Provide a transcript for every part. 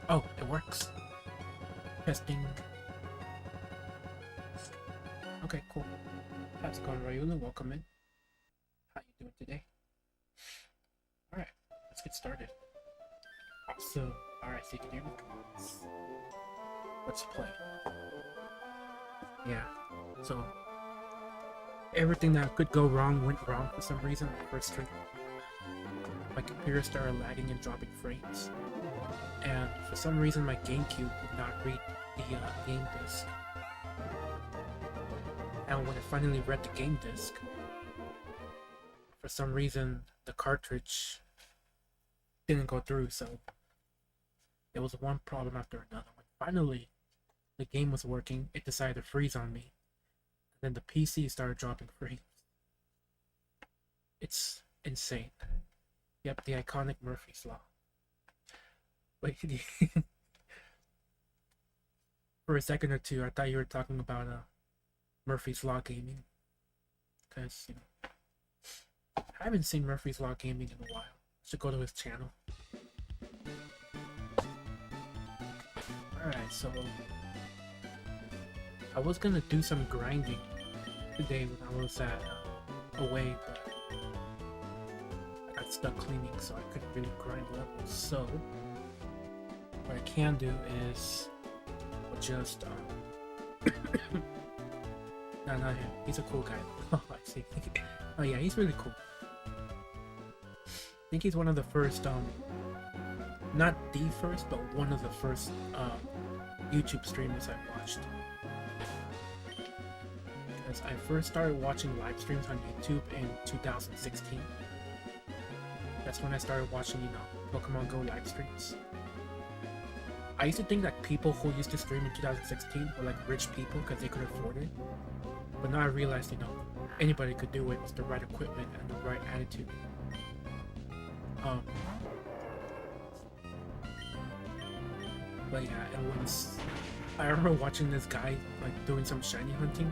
Oh, it works. Testing. Okay, cool. How's it going, Rayula? Welcome in. How you doing today? Alright, let's get started. So, alright, so you can hear me? Let's play. Yeah, so everything that could go wrong went wrong for some reason on the first stream. My computer started lagging and dropping frames. And for some reason my GameCube would not read the game disc. And when it finally read the game disc, for some reason the cartridge didn't go through, so it was one problem after another. When finally the game was working, it decided to freeze on me. And then the PC started dropping frames. It's insane. Yep, the iconic Murphy's Law. Wait, for a second or two, I thought you were talking about Murphy's Law Gaming. Because, you know, I haven't seen Murphy's Law Gaming in a while. Should go to his channel. Alright, so I was gonna do some grinding today when I was away, but I got stuck cleaning, so I couldn't really grind levels. So what I can do is just no, not him. He's a cool guy. Oh, I see. Oh yeah, he's really cool. I think he's one of the first, not the first, but one of the first YouTube streamers I watched. Because I first started watching live streams on YouTube in 2016. That's when I started watching, you know, Pokemon Go live streams. I used to think that people who used to stream in 2016 were like rich people because they could afford it. But now I realized, you know, anybody could do it with the right equipment and the right attitude. But yeah, it was... I remember watching this guy like doing some shiny hunting,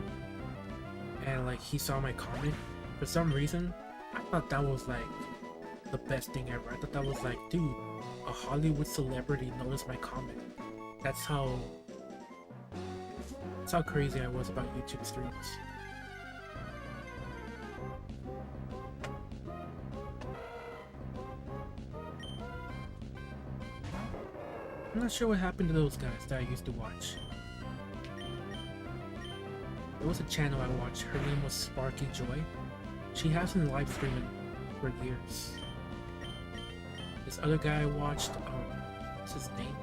and like he saw my comment. For some reason, I thought that was like the best thing ever. I thought that was like, dude, a Hollywood celebrity noticed my comment. That's how crazy I was about YouTube streams. I'm not sure what happened to those guys that I used to watch. There was a channel I watched, her name was Sparky Joy. She hasn't live streaming for years. This other guy I watched, what's his name?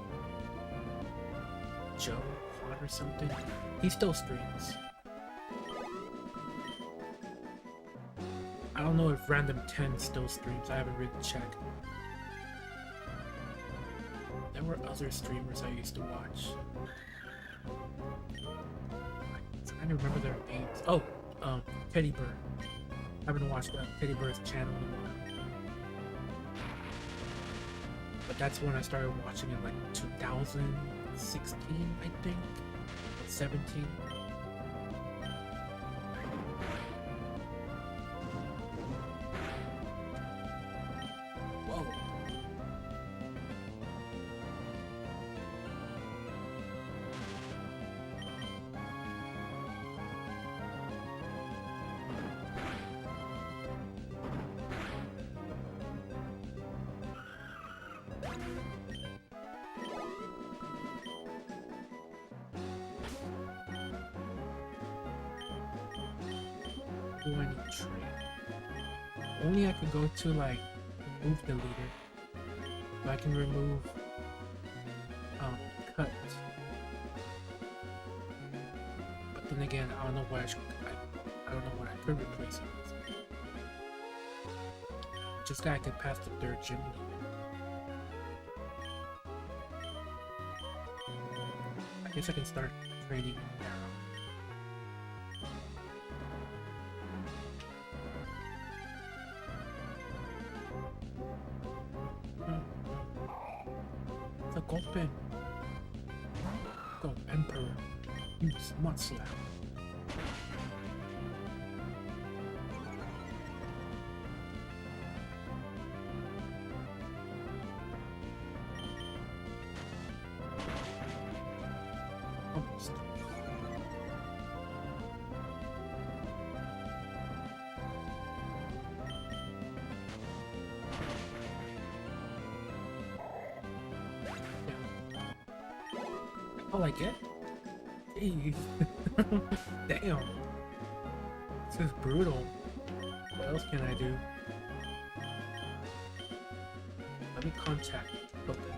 Joe Hot or something? He still streams. I don't know if Random 10 still streams, I haven't really checked. There were other streamers I used to watch. I don't remember their names. Oh, Teddy Bear. I haven't watched Teddy Bear's channel in a while. But that's when I started watching in like 2016, I think. 17. Whoa. Do I need to trade? Only I could go to like remove deleter. So I can remove cut. But then again, I don't know what I don't know what I could replace it with. Just guy could pass the third gym leader. I guess I can start trading now. The gold pen. Go Emperor. Use Mud Slap. Almost. All I get? Jeez. Damn. This is brutal. What else can I do? Let me contact both of them.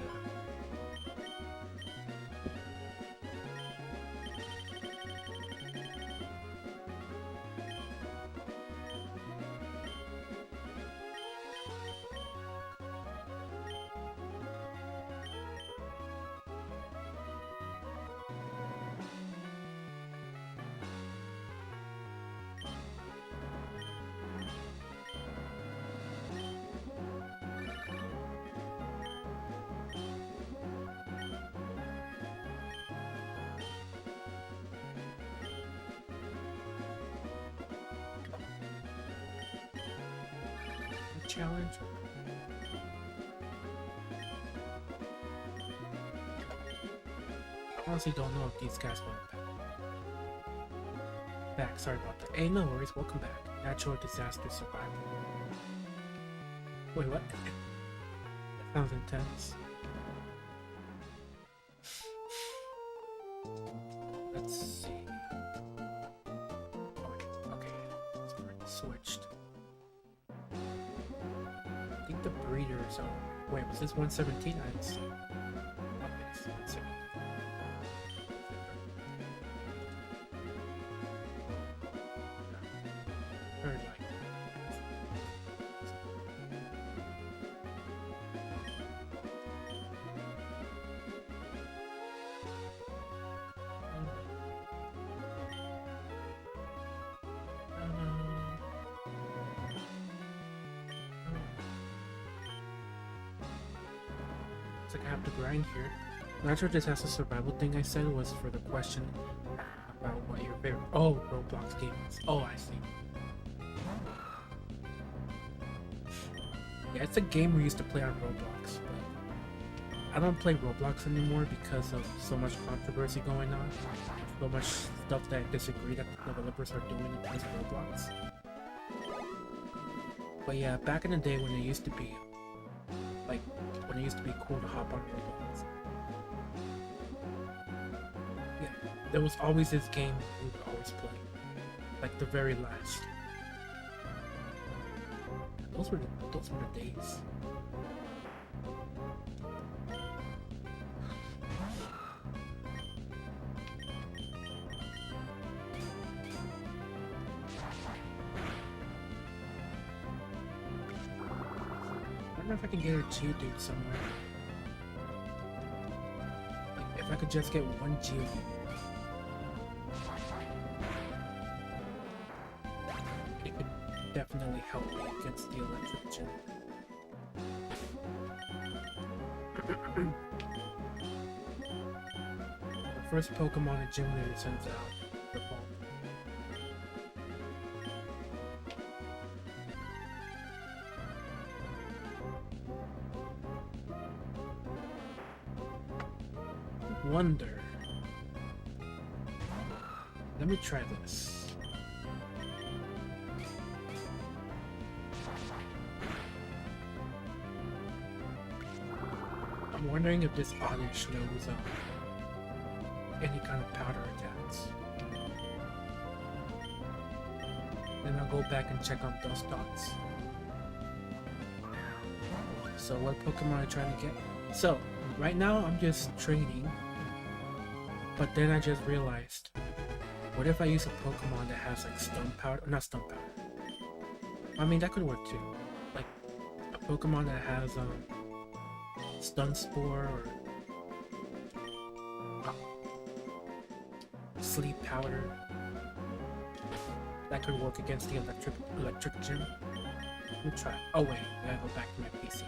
Challenge. I honestly don't know if these guys want back. Sorry about that. Hey, no worries. Welcome back. Natural disaster survival. Wait, what? That sounds intense. Let's see. Okay. It's already switched. I think the breeders are. Wait, was this 117? I didn't see. Okay, so 117. Or like. It's like I have to grind here. Natural disaster survival thing I said was for the question about what your favorite Roblox game is. Oh, I see. Yeah, it's a game we used to play on Roblox, but I don't play Roblox anymore because of so much controversy going on. So much stuff that I disagree that the developers are doing against Roblox. But yeah, back in the day when it used to be like when it used to be cool to hop on Roblox. Yeah, there was always this game we would always play. Like the very last. Those were the days. I wonder if I can get a Geodude somewhere. Like, if I could just get one Geodude. really help me against the electric gym. The first Pokemon the gym leader sends out, the ball. Wonder. Let me try this. I'm wondering if this Oddish knows any kind of powder attacks. Then I'll go back and check on Dustox. So what Pokemon are you trying to get? So, right now I'm just training. But then I just realized, what if I use a Pokemon that has like stun powder? Not stun powder. I mean, that could work too. Like a Pokemon that has stun spore or sleep powder. That could work against the electric gym. Let me try. Oh wait, I gotta go back to my PC.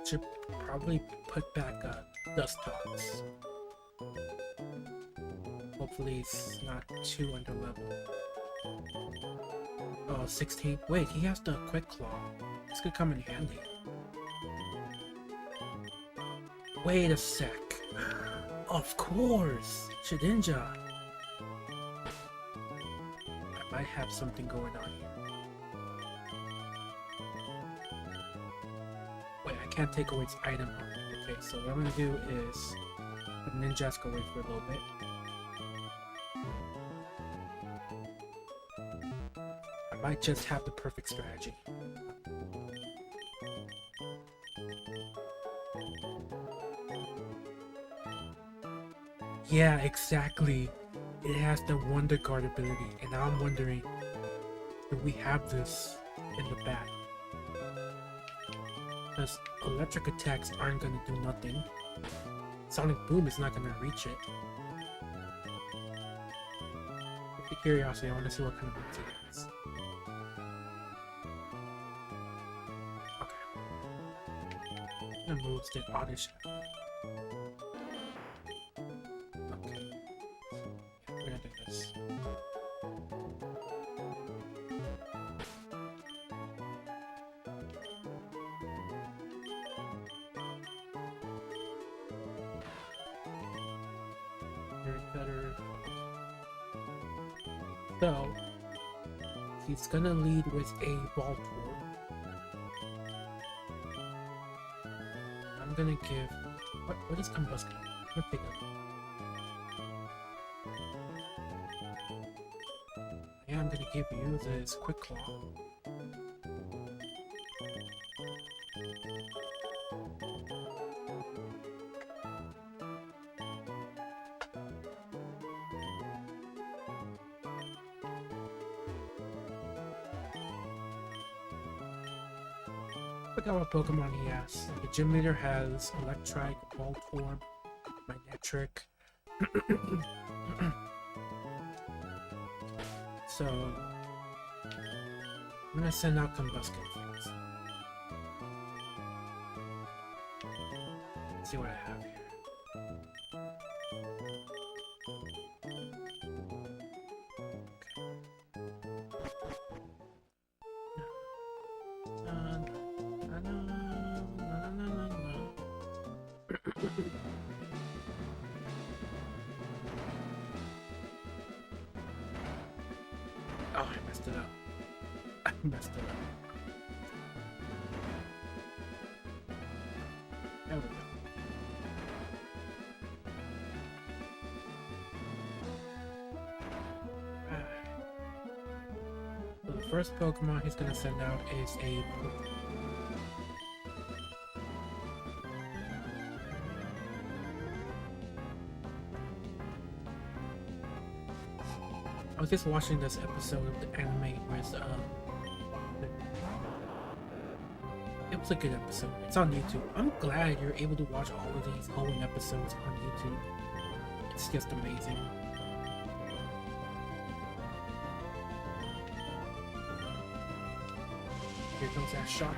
Should probably put back Dustox. Hopefully it's not too under level. Oh, 16. Wait, he has the Quick Claw. This could come in handy. Wait a sec. Of course! Shedinja! I might have something going on here. Wait, I can't take away its item. Okay, so what I'm gonna do is let Ninjask away for a little bit. I might just have the perfect strategy. Yeah, exactly. It has the Wonder Guard ability, and now I'm wondering, do we have this in the back? Because electric attacks aren't going to do nothing. Sonic Boom is not going to reach it. With the curiosity, I want to see what kind of moves it has. Okay. What moves did Oddish have? So, he's gonna lead with a Ball Tour. I'm gonna give... What is Combustion? I'm gonna pick up. Yeah, I'm gonna give you this Quick Claw. Look at what Pokemon he has. The gym leader has Electrike, Voltorb, Magnetric. So I'm gonna send out Combustion first. Let's see what I have here. Oh, I messed it up. I messed it up. There we go. So the first Pokemon he's gonna send out is a I was just watching this episode of the anime where It's a good episode. It's on YouTube. I'm glad you're able to watch all of these Halloween episodes on YouTube. It's just amazing. Here comes that shot.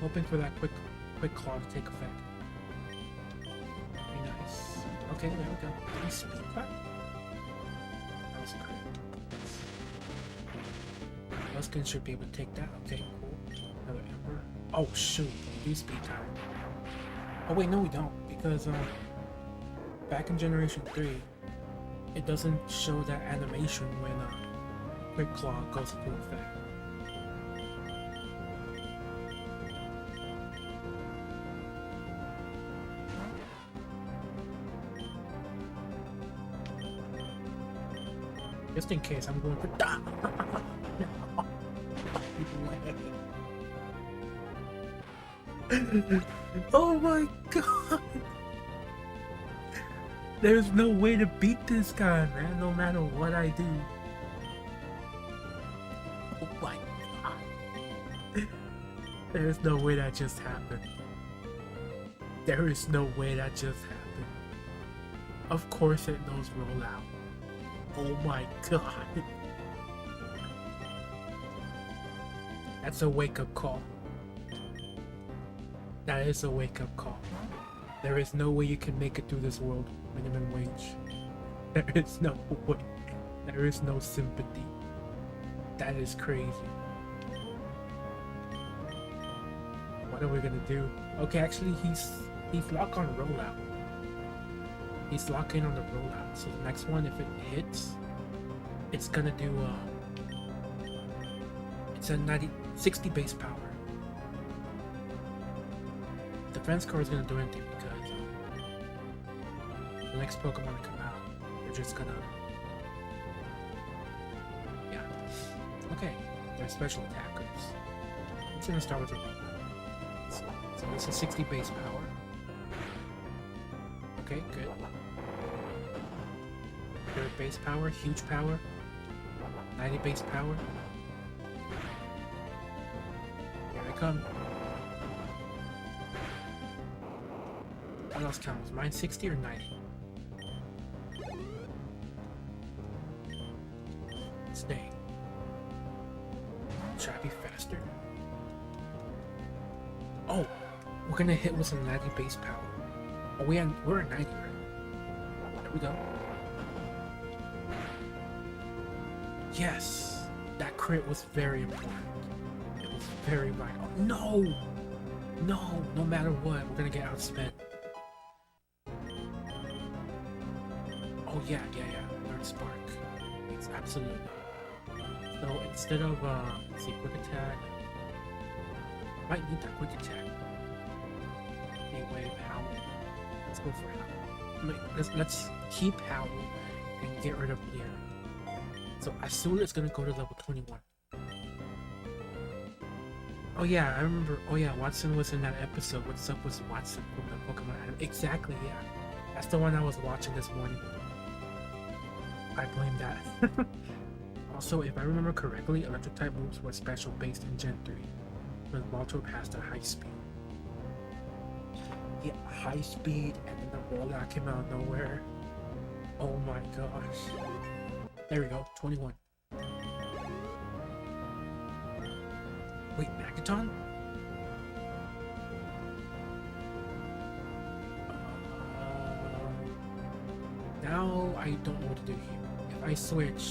Hoping for that quick claw to take effect. Very nice. Okay, there we go. Did he speed that? That was great. Luskin should be able to take that. Okay, cool. Another Ember. Oh shoot, we do speed time. Oh wait, no we don't, because back in Generation 3, it doesn't show that animation when Quick Claw goes into effect. Just in case, I'm going for oh my god! There's no way to beat this guy, man, no matter what I do. Oh my god. There's no way that just happened. There is no way that just happened. Of course it knows roll out. Oh my god. That's a wake-up call. That is a wake-up call. There is no way you can make it through this world minimum wage. There is no way. There is no sympathy. That is crazy. What are we gonna do? Okay, actually he's locked on rollout. He's locked in on the rollout. So the next one, if it hits, it's gonna do it's a 60 base power. Defense card is gonna do anything because the next Pokemon to come out, they're just gonna, yeah. Okay, they're special attackers. I'm just gonna start with a rollout. So this is 60 base power. Okay, good. Third base power, huge power. 90 base power. Here I come. What else counts? Mine 60 or 90? Stay. Try to be faster. Oh! We're gonna hit with some 90 base power. Oh, we're at 90, right? There we go. Yes! That crit was very important. It was very vital. No! No! No matter what, we're gonna get outspent. Oh yeah. Learn Spark. It's absolutely not. So instead of, let's see, quick attack. I might need that quick attack. Anyway, Howl. Let's go for Howl. Let's keep Howl and get rid of Leer. So Azul is gonna go to level 21. Oh yeah, I remember. Oh yeah, Watson was in that episode. What's up with Watson from the Pokemon anime? Exactly, yeah. That's the one I was watching this morning. I blame that. Also, if I remember correctly, electric type moves were special based in Gen 3, when Voltorb has the high speed. Yeah, high speed, and then the rollout came out of nowhere. Oh my gosh. There we go, 21. Wait, Magneton? Now I don't know what to do here. If I switch,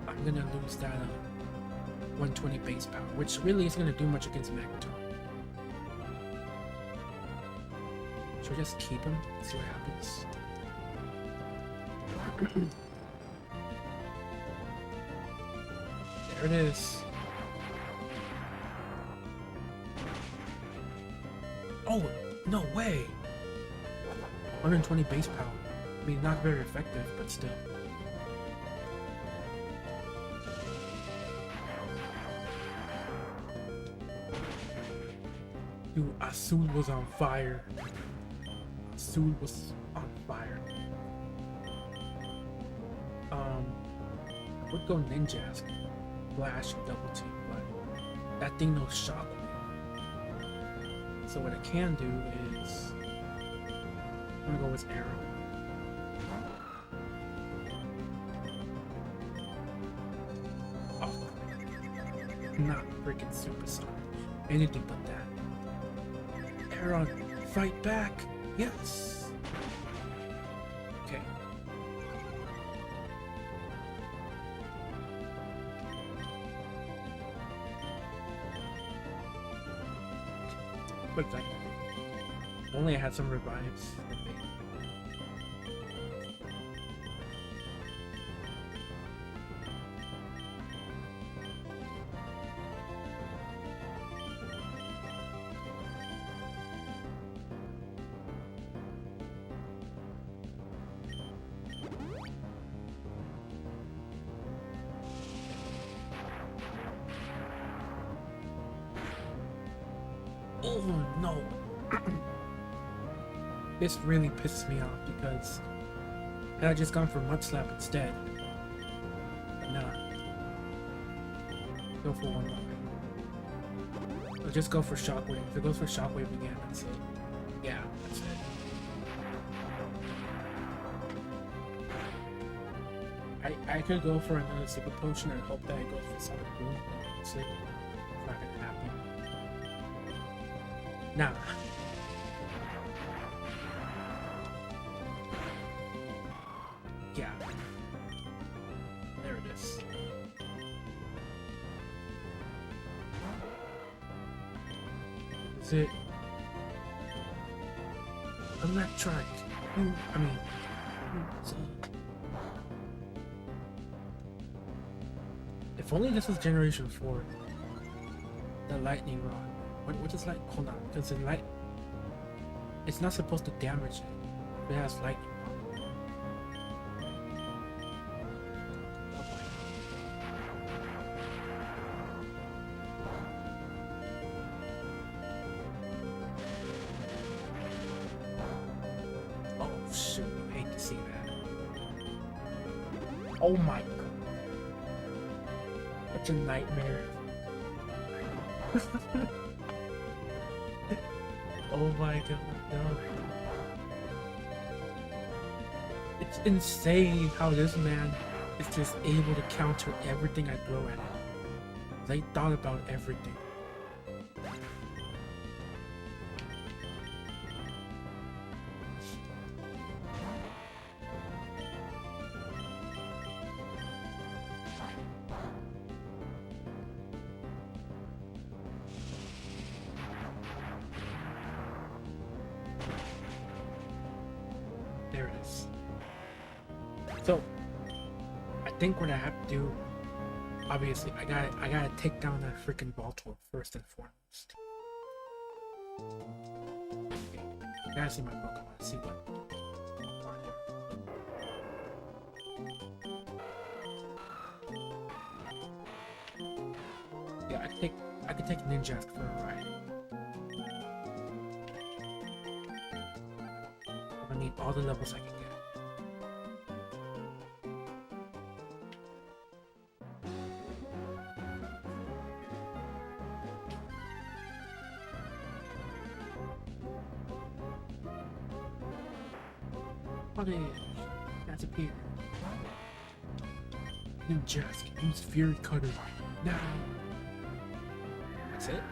I'm gonna lose that 120 base power, which really isn't gonna do much against Magneton. Should we just keep him? See what happens. There it is. Oh, no way! 120 base power. I mean, not very effective, but still. Dude, Azul was on fire. Azul was on fire. would go Ninjask, Flash, and Double Team, but that thing knows Shockwave. So what I can do is I'm gonna go with Arrow. Oh, not freaking Supersonic. Anything but that. Arrow, fight back! Yes! Okay. But like, only I had some revives. Oh no! This really pisses me off because had I just gone for Mud Slap instead. But nah. Go for one more. I'll just go for Shockwave. If it goes for Shockwave again, that's it. Yeah, that's it. I could go for another Super Potion and hope that it goes for Sonic Boom. Honestly, it's not gonna happen. Nah. Yeah. There it is. Is it electric? I mean, if only this was Generation 4. The lightning rod. What is light? Hold on, because the light, it's not supposed to damage it. It has lightning. Oh shoot! I hate to see that. Oh my god! It's a nightmare. Oh my god, no. It's insane how this man is just able to counter everything I throw at him. They thought about everything. There it is. So, I think what I have to do, obviously, I gotta take down that freaking Voltor first and foremost. Okay. I gotta see my Pokemon, see what. Yeah, I could take Ninjask for a ride. I need all the levels I can get. What is? That's a peer. Ninjask, use Fury Cutter now. That's it.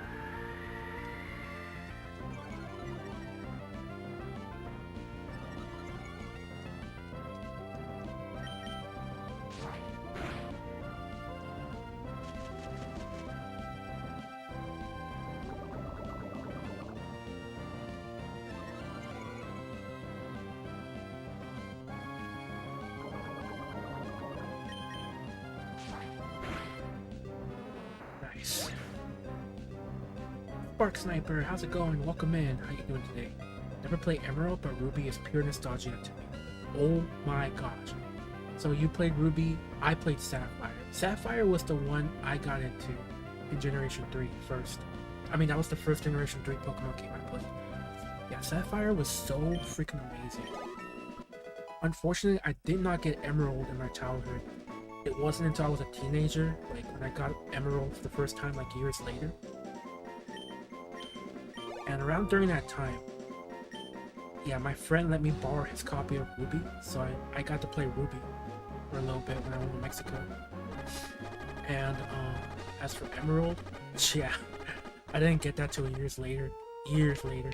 Nice. Spark Sniper, how's it going? Welcome in. How you doing today? Never played Emerald, but Ruby is pure nostalgia to me. Oh my gosh. So you played Ruby, I played Sapphire. Sapphire was the one I got into in Generation 3 first. I mean, that was the first Generation 3 Pokemon game I played. Yeah, Sapphire was so freaking amazing. Unfortunately, I did not get Emerald in my childhood. It wasn't until I was a teenager, like when I got Emerald the first time, like years later. And around during that time, yeah, my friend let me borrow his copy of Ruby, so I got to play Ruby for a little bit when I went to Mexico. And as for Emerald, yeah, I didn't get that till years later. Years later.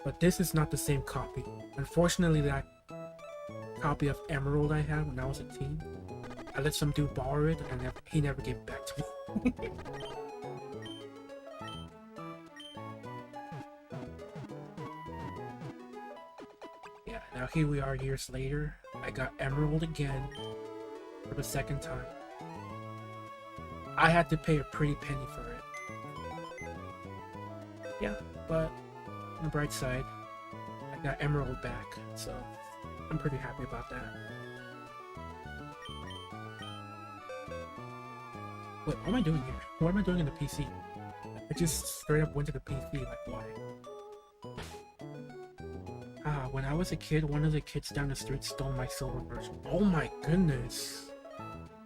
But this is not the same copy. Unfortunately, that copy of Emerald I had when I was a teen, I let some dude borrow it, and he never gave it back to me. Yeah, now here we are years later. I got Emerald again for the second time. I had to pay a pretty penny for it. Yeah, but on the bright side, I got Emerald back, so I'm pretty happy about that. Wait, what am I doing here? What am I doing in the PC? I just straight up went to the PC, like why? When I was a kid, one of the kids down the street stole my silver version. Oh my goodness.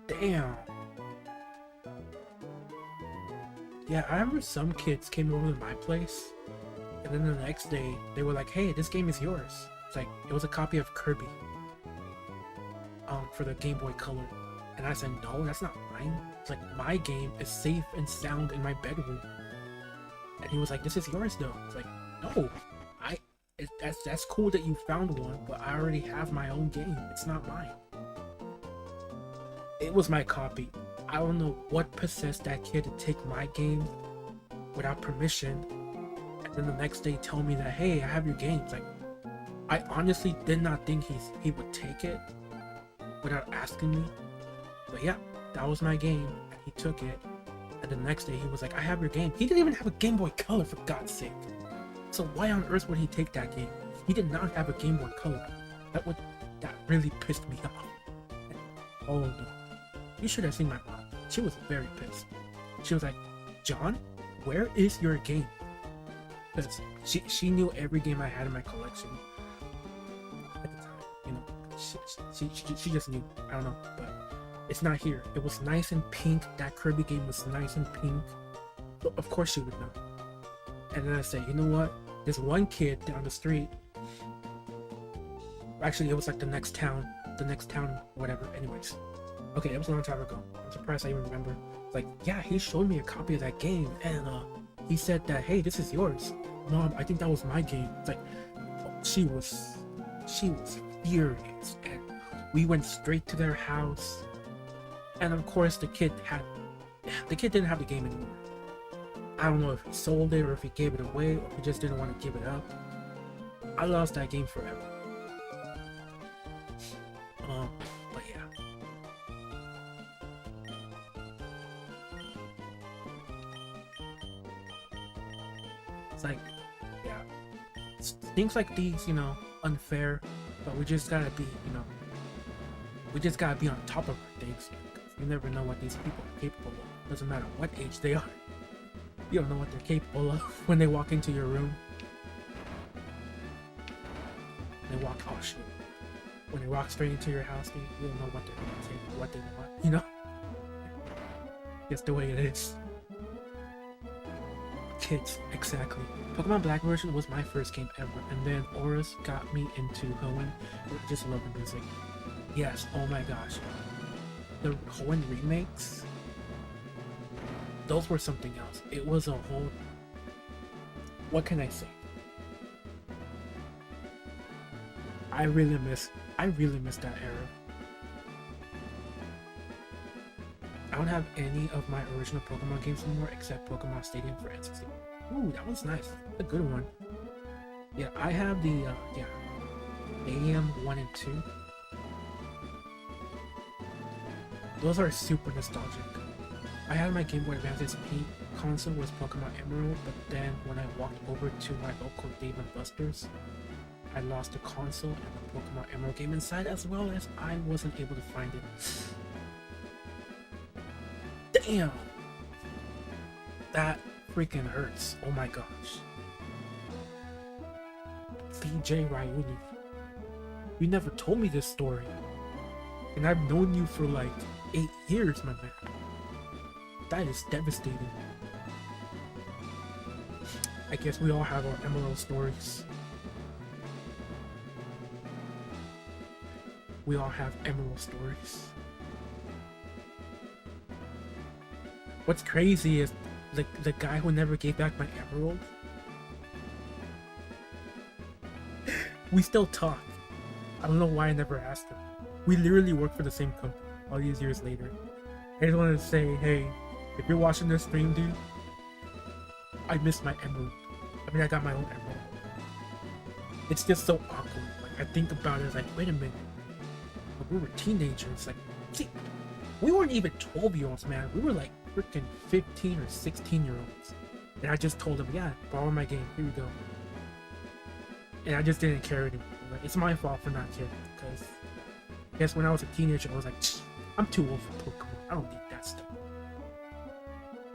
Damn. Yeah, I remember some kids came over to my place, and then the next day, they were like, hey, this game is yours. It's like, it was a copy of Kirby. For the Game Boy Color. And I said, no, that's not mine. It's like, my game is safe and sound in my bedroom. And he was like, this is yours though. It's like, no, that's cool that you found one, but I already have my own game. It's not mine. It was my copy. I don't know what possessed that kid to take my game without permission, and then the next day tell me that, hey, I have your game. It's like, I honestly did not think he would take it without asking me. But yeah, that was my game, and he took it. And the next day he was like, I have your game. He didn't even have a Game Boy Color, for God's sake. So why on earth would he take that game? He did not have a Game Boy Color. That really pissed me off. Oh no. You should have seen my mom. She was very pissed. She was like, John, where is your game? Because she knew every game I had in my collection at the time. You know, she just knew. I don't know, but it's not here. It was nice and pink. That Kirby game was nice and pink. So of course she would know. And then I say, you know what? There's one kid down the street. Actually, it was like the next town, whatever. Anyways. Okay, it was a long time ago. I'm surprised I even remember. It's like, yeah, he showed me a copy of that game, and he said that, hey, this is yours. Mom, I think that was my game. It's like, she was furious, and we went straight to their house. And of course, the kid didn't have the game anymore. I don't know if he sold it or if he gave it away or if he just didn't want to give it up. I lost that game forever. But yeah. It's like, yeah, it's things like these, you know, unfair, but we just gotta be, you know, on top of things. You never know what these people are capable of. Doesn't matter what age they are. You don't know what they're capable of when they walk into your room. When they walk straight into your house, you don't know what they're gonna take, what they want, you know? Just the way it is. Kids, exactly. Pokemon Black version was my first game ever, and then Auras got me into Hoenn. Just love the music. Yes, oh my gosh. The Hoenn remakes, those were something else. It was a whole... What can I say? I really miss that era. I don't have any of my original Pokemon games anymore except Pokemon Stadium for N64. Ooh, that was nice. A good one. Yeah, I have the AM 1 and 2. Those are super nostalgic. I had my Game Boy Advance's peak console was Pokemon Emerald, but then when I walked over to my local Dave & Buster's, I lost the console and the Pokemon Emerald game inside, as well as I wasn't able to find it. Damn! That freaking hurts. Oh my gosh. BJ Ryuni. You never told me this story. And I've known you for like 8 years, my man. That is devastating. I guess we all have our Emerald stories. We all have Emerald stories. What's crazy is the guy who never gave back my Emerald. We still talk. I don't know why I never asked him. We literally work for the same company all these years later. I just wanted to say, hey, if you're watching this stream, dude, I missed my Emerald. I mean, I got my own Emerald. It's just so awkward. Like, I think about it, it's like, wait a minute. Like, we were teenagers. Like, see, we weren't even 12-year-olds, man. We were like freaking 15 or 16-year-olds. And I just told him, yeah, borrow my game. Here we go. And I just didn't care anymore. Like, it's my fault for not caring. Because I guess when I was a teenager, I was like, I'm too old for Pokemon. I don't need that stuff.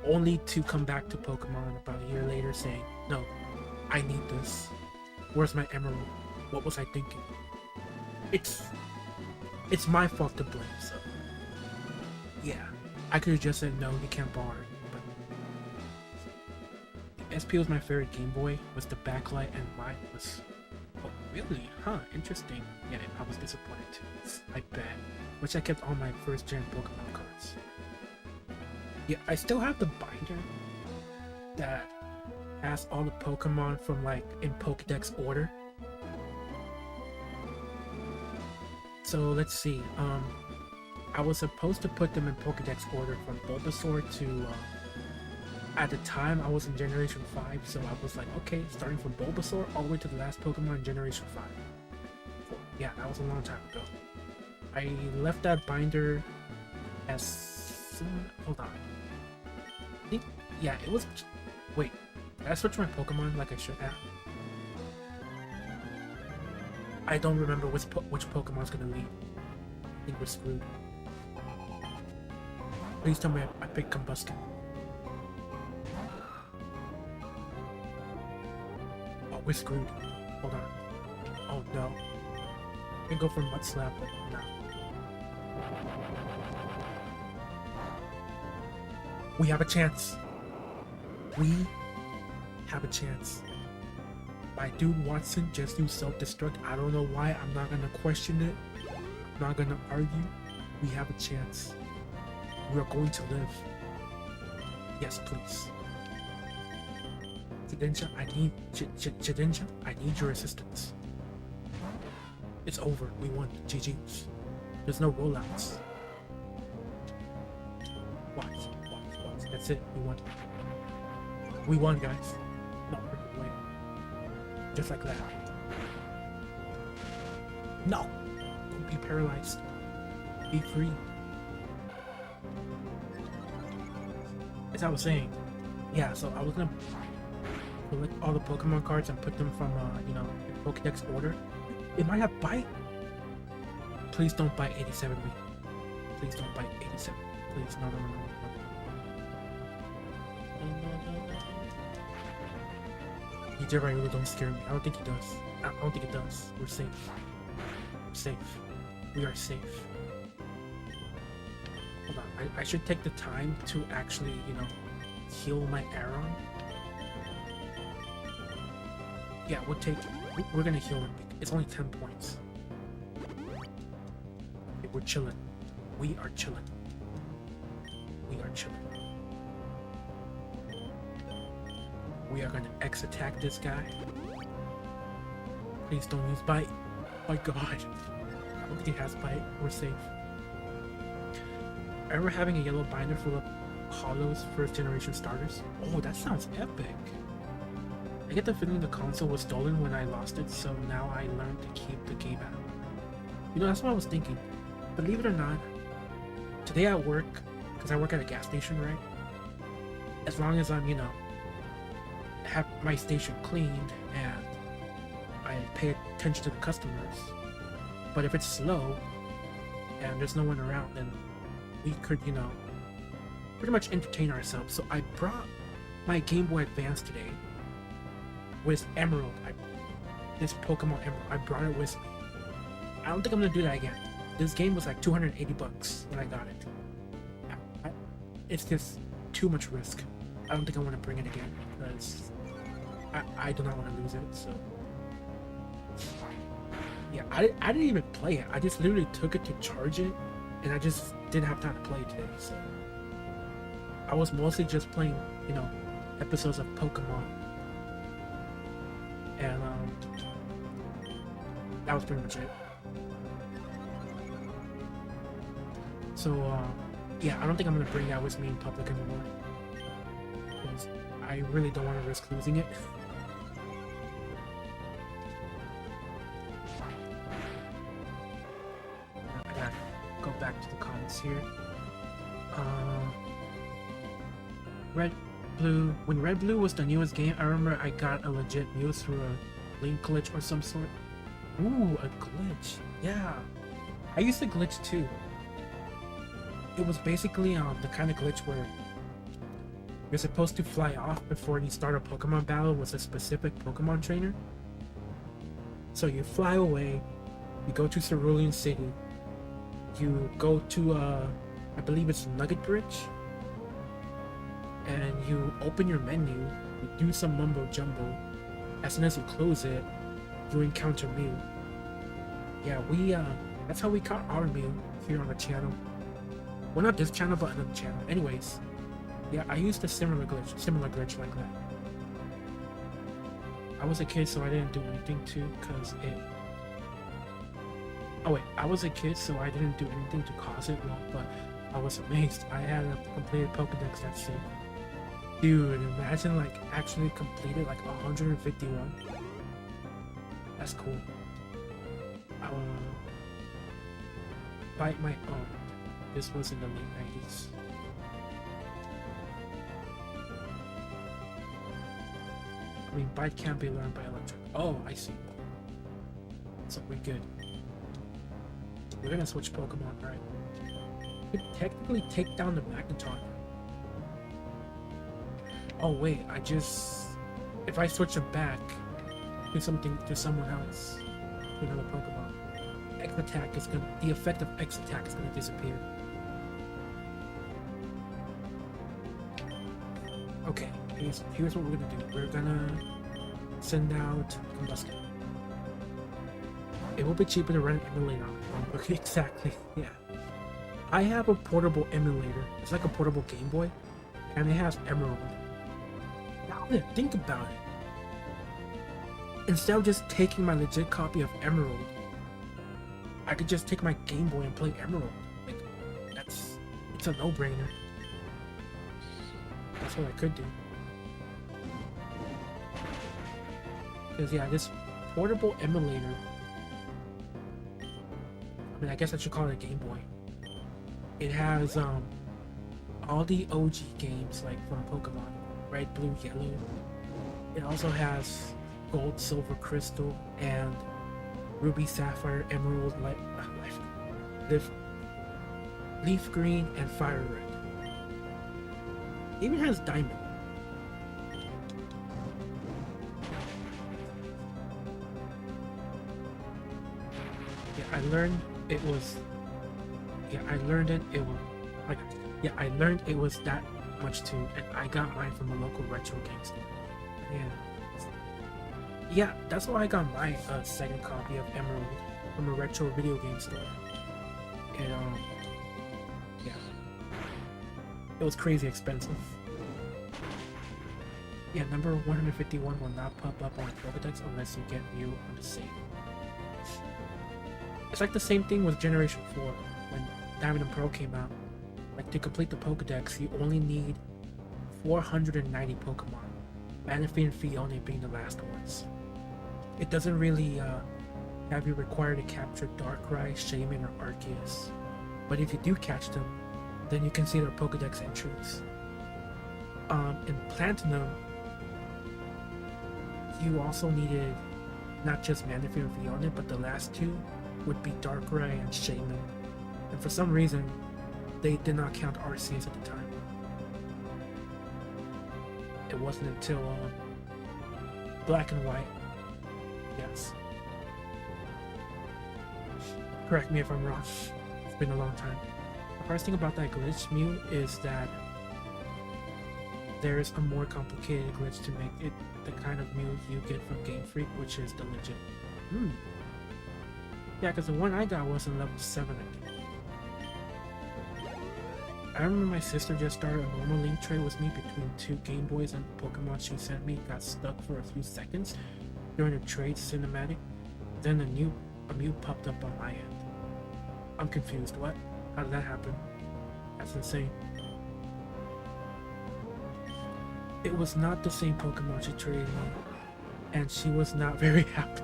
Only to come back to Pokemon about a year later saying, no, I need this. Where's my Emerald? What was I thinking? It's my fault to blame, so yeah. I could have just said, no, you can't borrow it, but SP was my favorite Game Boy, was the backlight, and mine was... Oh, really? Huh, interesting. Yeah, I was disappointed too. I bet. Which I kept all my first gen Pokemon cards. Yeah, I still have the binder that has all the Pokemon from like in Pokedex order. So let's see. I was supposed to put them in Pokedex order from Bulbasaur to at the time I was in Generation 5, so I was like, okay, starting from Bulbasaur all the way to the last Pokemon in Generation 5. Yeah, that was a long time ago. I left that binder as... hold on. I think... yeah, it was... wait, did I switch my Pokemon like I should have? I don't remember which Pokemon's gonna lead. I think we're screwed. Please tell me I picked Combuskin. Oh, we're screwed. Hold on. Oh no. I can go for Mudslap, but no. We have a chance. We have a chance. My dude Watson just used self-destruct. I don't know why. I'm not gonna question it. I'm not gonna argue. We have a chance. We are going to live. Yes, please. Shedinja, Shedinja, I need your assistance. It's over. We won. GG's. There's no rollouts. Watch. That's it. We won. We won, guys. No, wait. Just like that. No! Don't be paralyzed. Be free. As I was saying, yeah, so I was gonna collect all the Pokemon cards and put them from, you know, in Pokedex order. It might have Bite. Please don't bite 87 me. Please don't bite 87. Please, no. Really don't scare me. I don't think he does. I don't think it does. We're safe. We're safe. We are safe. Hold on. I should take the time to actually, you know, heal my Aron. Yeah, we'll take it. We're gonna heal him. It's only 10 points. Okay, we're chilling. We are chilling. We are chilling. We are gonna X-attack this guy. Please don't use Bite. My god. I don't think he has Bite. We're safe. I remember having a yellow binder full of Hollow's first generation starters. Oh, that sounds epic. I get the feeling the console was stolen when I lost it, so now I learned to keep the game out. You know, that's what I was thinking. Believe it or not, today at work, because I work at a gas station, right? As long as I'm, you know, have my station cleaned and I pay attention to the customers. But if it's slow and there's no one around, then we could, you know, pretty much entertain ourselves. So I brought my Game Boy Advance today with Emerald. This Pokemon Emerald. I brought it with me. I don't think I'm gonna do that again. This game was like 280 bucks when I got it. It's just too much risk. I don't think I want to bring it again because I do not want to lose it. So yeah, I didn't even play it. I just literally took it to charge it, and I just didn't have time to play it today. So I was mostly just playing, you know, episodes of Pokemon, and that was pretty much it. So yeah, I don't think I'm gonna bring that with me in public anymore because I really don't want to risk losing it. I gotta go back to the comments here. Red Blue. When Red Blue was the newest game, I remember I got a legit news through a link glitch or some sort. Ooh, a glitch. Yeah, I used to glitch too. It was basically the kind of glitch where you're supposed to fly off before you start a Pokemon battle with a specific Pokemon trainer. So you fly away, you go to Cerulean City, you go to I believe it's Nugget Bridge, and you open your menu, you do some mumbo jumbo. As soon as you close it, you encounter Mew. Yeah, we that's how we caught our Mew here on the channel. Well, not this channel, but another channel. Anyways, yeah, I used a similar glitch like that. I was a kid, so I didn't do anything to, cause it. Oh wait, I was a kid, so I didn't do anything to cause it. Well, but I was amazed. I had a completed Pokedex that shit. Dude, imagine like actually completed like 151. That's cool. Bite my own. This was in the late 90s. I mean, bite can't be learned by electric. Oh, I see. So we're good. We're gonna switch Pokemon, right? We could technically take down the Magneton. Oh wait, if I switch him back to someone else, to another Pokemon, the effect of X attack is gonna disappear. Okay, here's what we're gonna do. We're gonna send out Combustion. It will be cheaper to run an emulator on. Okay, exactly. Yeah. I have a portable emulator. It's like a portable Game Boy, and it has Emerald. Now that I think about it, instead of just taking my legit copy of Emerald, I could just take my Game Boy and play Emerald. Like, it's a no-brainer. That's what I could do. Because yeah, this portable emulator, I mean, I guess I should call it a Game Boy. It has all the OG games like from Pokemon, Red, Blue, Yellow. It also has Gold, Silver, Crystal, and Ruby, Sapphire, Emerald, Leaf Green, and Fire Red. It even has Diamond. Yeah, I learned it was that much too, and I got mine from a local retro game store. Yeah, that's why I got my second copy of Emerald from a retro video game store. And yeah, it was crazy expensive. Yeah, number 151 will not pop up on Pokedex unless you get Mew on the same. It's like the same thing with Generation 4 when Diamond and Pearl came out. Like, to complete the Pokedex, you only need 490 Pokemon, Manaphy and Fiona being the last ones. It doesn't really have you required to capture Darkrai, Shaman, or Arceus. But if you do catch them, then you can see their Pokedex entries. In Platinum, you also needed not just Manaphy and Fiona, but the last two would be Darkrai and Shaman. And for some reason, they did not count Arceus at the time. It wasn't until Black and White. Yes. correct me if I'm wrong. It's been a long time. The hardest thing about that glitch, Mew, is that there is a more complicated glitch to make it the kind of Mew you get from Game Freak, which is the legit. Yeah, because the one I got was in level 7, I think. I remember my sister just started a normal link trade with me between 2 Game Boys and Pokemon she sent me got stuck for a few seconds during a trade cinematic. Then a Mew popped up on my end. I'm confused. What? How did that happen? That's insane. It was not the same Pokemon she traded me, and she was not very happy.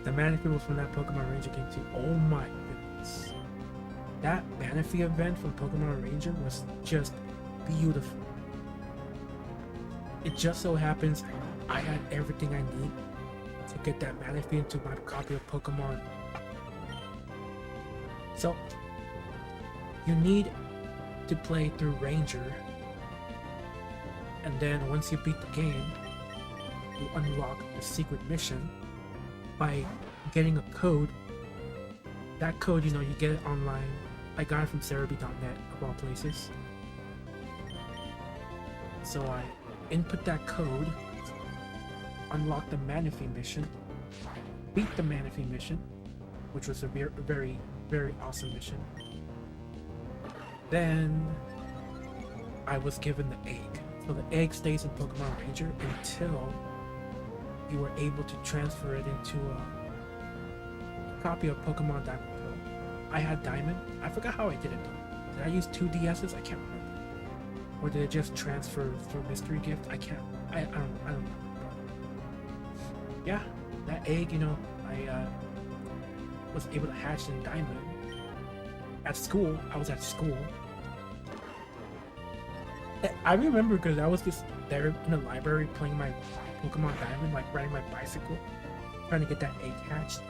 The Manaphy was from that Pokemon Ranger game too. Oh my goodness. That Manaphy event from Pokemon Ranger was just beautiful. It just so happens I had everything I need to get that Manaphy into my copy of Pokemon. So, you need to play through Ranger, and then once you beat the game, you unlock the secret mission by getting a code. That code, you get it online. I got it from Cerebi.net, of all places. So I input that code, unlock the Manaphy mission, beat the Manaphy mission, which was a very, very awesome mission. Then I was given the egg. So the egg stays in Pokemon Ranger until you were able to transfer it into a copy of Pokemon Diamond Pearl. I had Diamond. I forgot how I did it though. Did I use 2 DSs? I can't remember. Or did it just transfer through Mystery Gift? I don't know. Yeah, that egg, I was able to hatch in Diamond. At school, I was at school. I remember because I was just there in the library playing my Pokemon Diamond, like riding my bicycle, trying to get that egg hatched.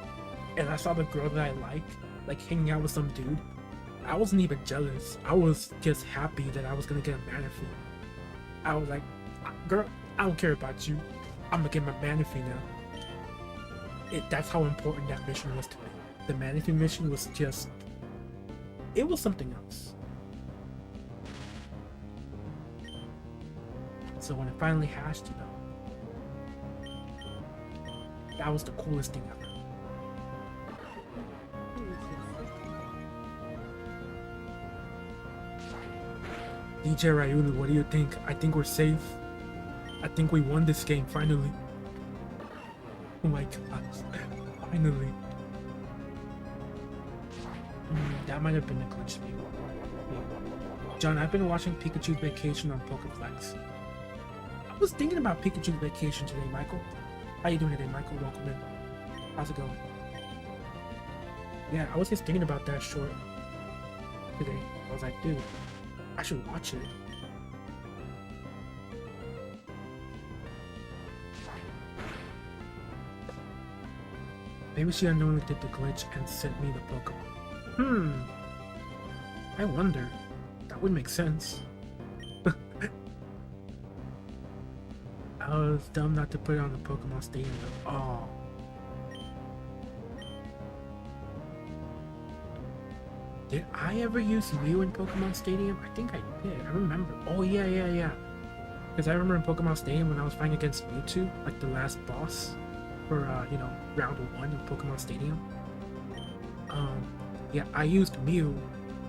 And I saw the girl that I like hanging out with some dude. I wasn't even jealous. I was just happy that I was gonna get a Manaphy. I was like, girl, I don't care about you. I'm gonna get my Manaphy now. That's how important that mission was to me. The Manaphy mission was just, it was something else. So when it finally hatched, that was the coolest thing ever. DJ Ryulu, what do you think? I think we're safe. I think we won this game finally. Oh my gosh, finally. That might have been a glitch. John, I've been watching Pikachu's Vacation on Pokeflex. I was thinking about Pikachu's Vacation today, Michael. How you doing today, Michael? Welcome in. How's it going? Yeah, I was just thinking about that short today. I was like, dude, I should watch it. Maybe she unknowingly did the glitch and sent me the Pokemon. I wonder. That would make sense. I was dumb not to put it on the Pokemon Stadium though. Oh. Did I ever use Mew in Pokemon Stadium? I think I did. I remember. Oh yeah. Because I remember in Pokemon Stadium when I was fighting against Mewtwo, like the last boss for round 1 of Pokemon Stadium. Yeah, I used Mew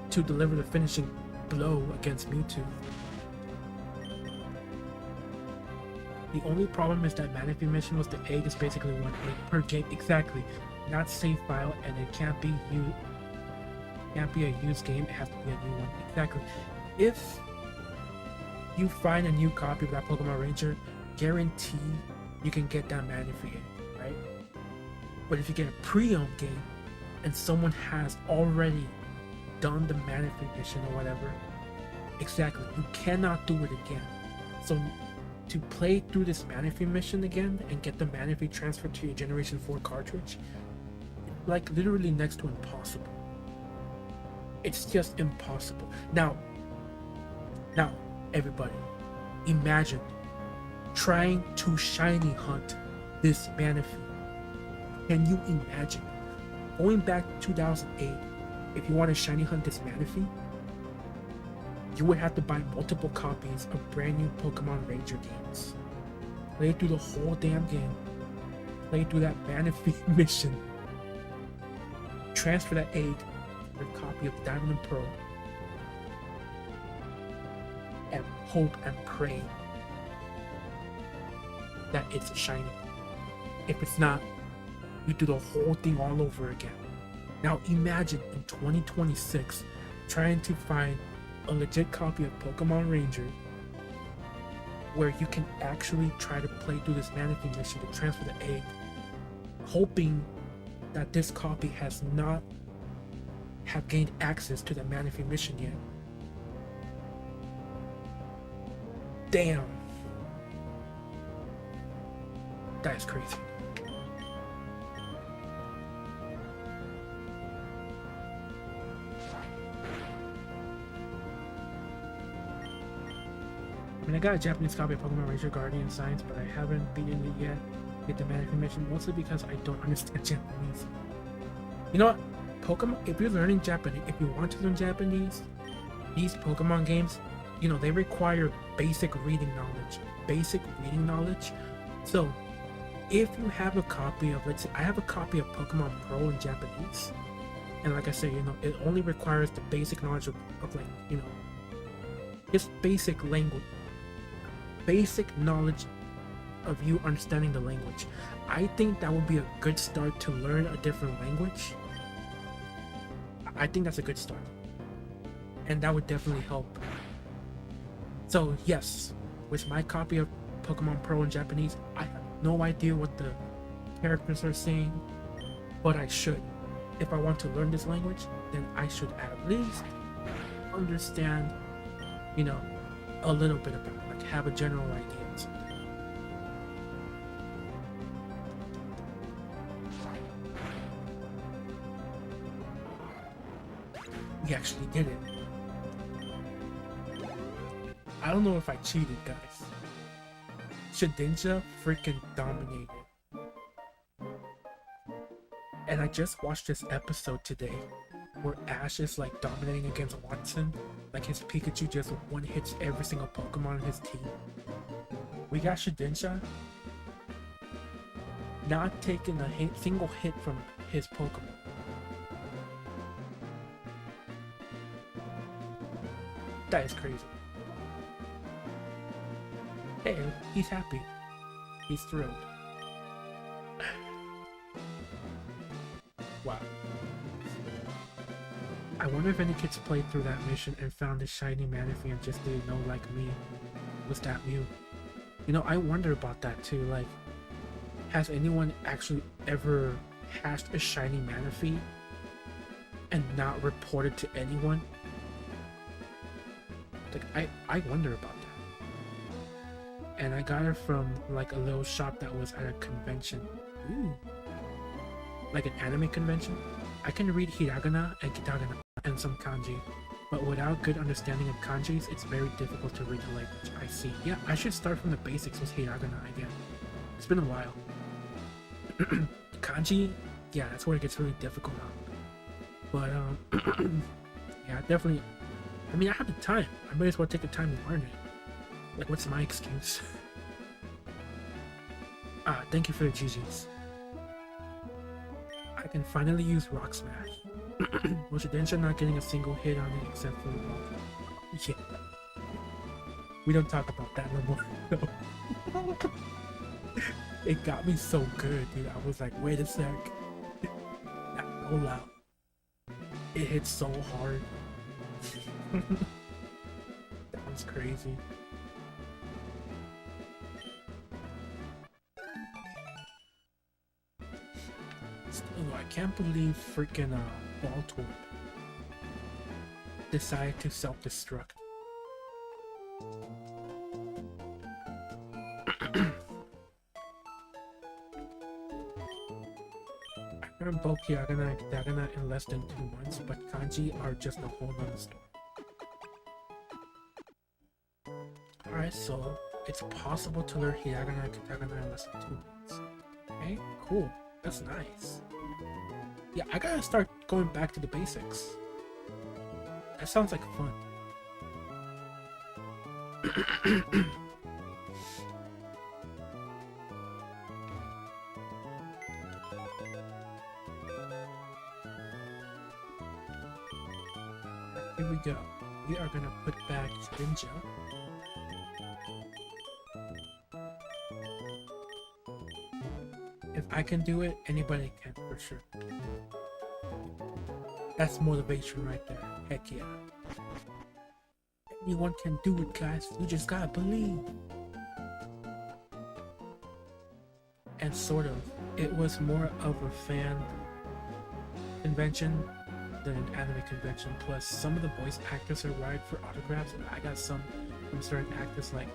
to deliver the finishing blow against Mewtwo. The only problem is that Manaphy mission was the egg is basically 1 egg per game. Exactly. Not save file, and it can't be a used game, it has to be a new one. Exactly. If you find a new copy of that Pokemon Ranger, guarantee you can get that Manaphy egg, right? But if you get a pre-owned game and someone has already done the Manaphy mission or whatever, exactly, you cannot do it again. So to play through this Manaphy mission again and get the Manaphy transferred to your Generation 4 cartridge, like literally next to impossible. It's just impossible. Now, everybody, imagine trying to shiny hunt this Manaphy. Can you imagine? going back to 2008, if you want to shiny hunt this Manaphy, you would have to buy multiple copies of brand new Pokemon Ranger games. Play through the whole damn game. Play through that Manaphy mission. Transfer that egg for a copy of Diamond and Pearl. And hope and pray that it's shiny. If it's not, you do the whole thing all over again. Now imagine in 2026 trying to find a legit copy of Pokemon Ranger where you can actually try to play through this Manaphy mission to transfer the egg, hoping that this copy has not have gained access to the Manaphy mission yet. Damn. That is crazy. I mean, I got a Japanese copy of Pokemon Ranger Guardian Science, but I haven't beaten it yet. Get the Manaphy mission, mostly because I don't understand Japanese. You know what? Pokemon, if you're learning Japanese, if you want to learn Japanese, these Pokemon games, you know, they require basic reading knowledge. So, if you have a copy of, let's say, I have a copy of Pokemon Pro in Japanese, and like I say, you know, it only requires the basic knowledge of like, you know, just basic language, basic knowledge of you understanding the language. I think that would be a good start to learn a different language. I think that's a good start, and that would definitely help. So yes, with my copy of Pokemon Pro in Japanese, I have no idea what the characters are saying, but I should. If I want to learn this language, then I should at least understand, you know, a little bit about it, like have a general idea of something. We actually did it. I don't know if I cheated, guys. Shedinja freaking dominated. And I just watched this episode today where Ash is like dominating against Watson. Like his Pikachu just one hits every single Pokemon in his team. We got Shedinja not taking a single hit from his Pokemon. That is crazy. Hey, he's happy. He's thrilled. Wow. I wonder if any kids played through that mission and found a shiny Manaphy and just didn't know, like me, was that Mew. You know, I wonder about that too. Like, has anyone actually ever hatched a shiny Manaphy and not reported to anyone? Like, I wonder about that. And I got it from like a little shop that was at a convention. Ooh. Like an anime convention. I can read hiragana and katakana and some kanji, but without good understanding of kanjis, it's very difficult to read the language. I see. Yeah, I should start from the basics with hiragana again. It's been a while. Kanji, yeah, that's where it gets really difficult now. But yeah, definitely. I mean, I have the time. I might as well take the time to learn it. Like, what's my excuse? Thank you for the GGs. I can finally use Rock Smash. Was Shedinja not getting a single hit on it except for the ball? Yeah. We don't talk about that no more. It got me so good, dude. I was like, wait a sec. That roll out. It hits so hard. That was crazy. Still, I can't believe freaking Baltorp decided to self-destruct. I learned both Hiragana and Katakana in less than 2 months, but kanji are just a whole nother story. Alright, so it's possible to learn Hiragana and Katakana in less than 2 months. Okay, cool. That's nice. Yeah, I gotta start going back to the basics. That sounds like fun. Here we go. We are gonna put back Ninja. If I can do it, anybody can for sure. That's motivation right there. Heck yeah. Anyone can do it, guys. You just gotta believe. And sort of, it was more of a fan convention than an anime convention. Plus, some of the voice actors are right for autographs, and I got some from certain actors like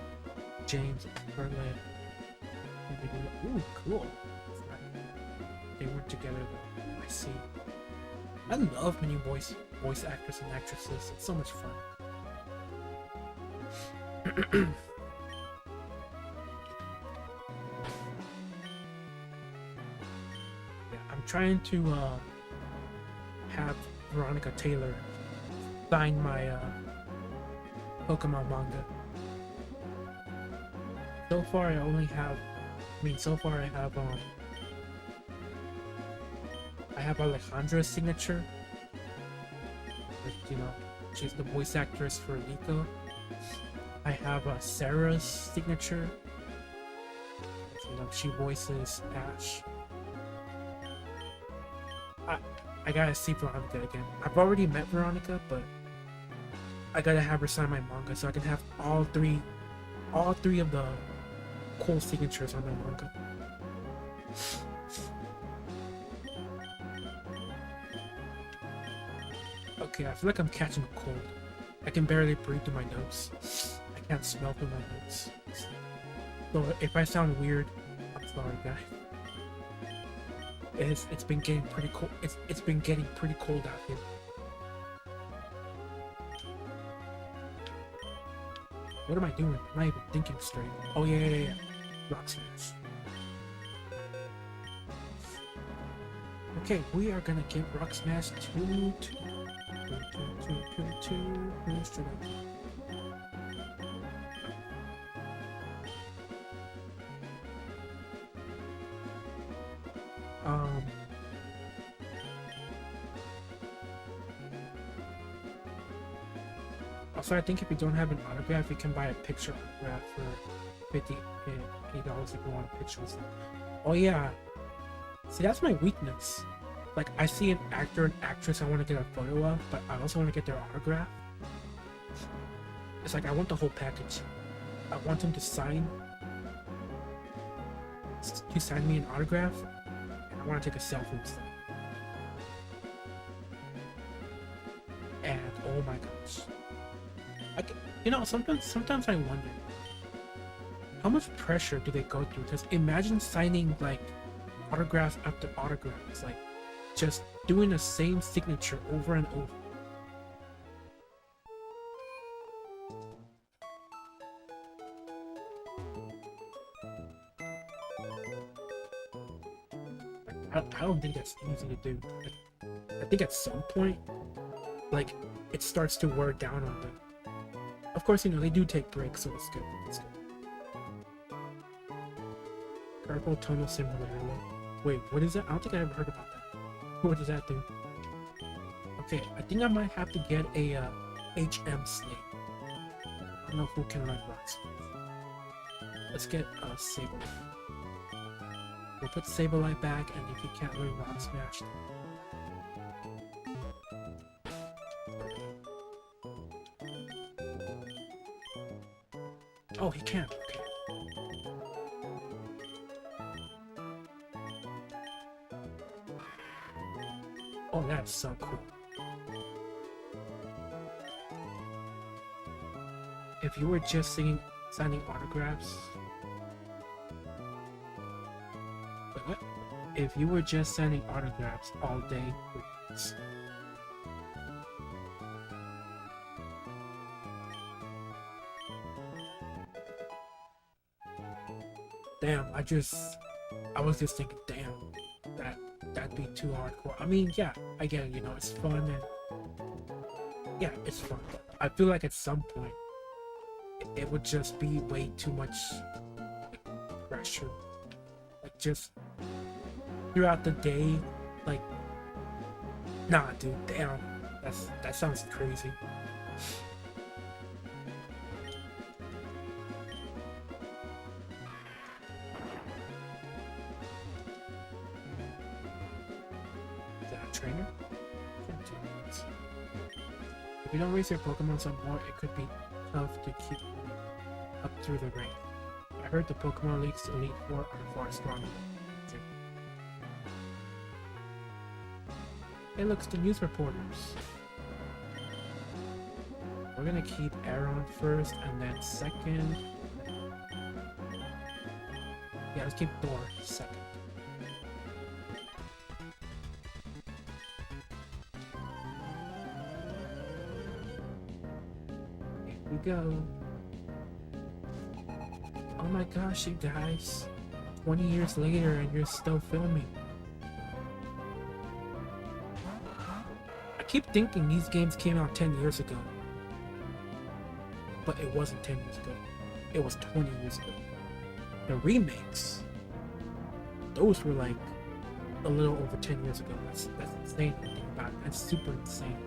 James Berlin. Ooh, cool. They weren't together though. I see. I love many voice actors and actresses. It's so much fun. Yeah, I'm trying to have Veronica Taylor sign my Pokemon manga. So far I only have, so far I have Alejandra's signature. You know, she's the voice actress for Liko. I have Sarah's signature. You know, she voices Ash. I gotta see Veronica again. I've already met Veronica, but I gotta have her sign my manga so I can have all three of the cool signatures on my manga. Okay, I feel like I'm catching a cold. I can barely breathe through my nose. I can't smell through my nose. So if I sound weird, I'm sorry, guys. It's been getting pretty cold. It's been getting pretty cold out here. What am I doing? I'm not even thinking straight. Oh yeah. Rock Smash. Okay, we are gonna give Rock Smash two. Also, I think if you don't have an autograph, you can buy a picture autograph for $80 if you want a picture with them. Oh yeah. See, that's my weakness. Like, I see an actor and actress I want to get a photo of, but I also want to get their autograph. It's like, I want the whole package. I want them to sign me an autograph, and I want to take a selfie with them. And oh my gosh, you know, sometimes I wonder how much pressure do they go through? Because imagine signing like autograph after autograph. It's like just doing the same signature over and over. I don't think that's easy to do. I think at some point, like, it starts to wear down on them. Of course, you know, they do take breaks, so it's good. It's good. Carpal tunnel simulator. Wait, what is that? I don't think I ever heard about that. What does that do? Okay, I think I might have to get a HM Snake. I don't know who can run rocks. Let's get Sableye. We'll put Sableye back, and if he can't learn Rock Smash, oh, he can. Okay. Oh, that's so cool. If you were just signing autographs. Wait, what? If you were just signing autographs all day, please. Damn, I was just thinking, damn, be too hardcore. I mean, yeah, I get it, you know, it's fun and yeah, it's fun. But I feel like at some point it would just be way too much like, pressure. Like just throughout the day, like nah dude, damn. That sounds crazy. Is that a trainer? If you don't raise your Pokemon some more, it could be tough to keep up through the rank. I heard the Pokemon League's Elite Four are far stronger. Hey, looks the news reporters. We're gonna keep Aaron first, and then second. Yeah, let's keep Thor second. Here we go. Oh my gosh, you guys. 20 years later and you're still filming. I keep thinking these games came out 10 years ago. But it wasn't 10 years ago. It was 20 years ago. The remakes, those were like a little over 10 years ago. That's insane to think about. That's super insane.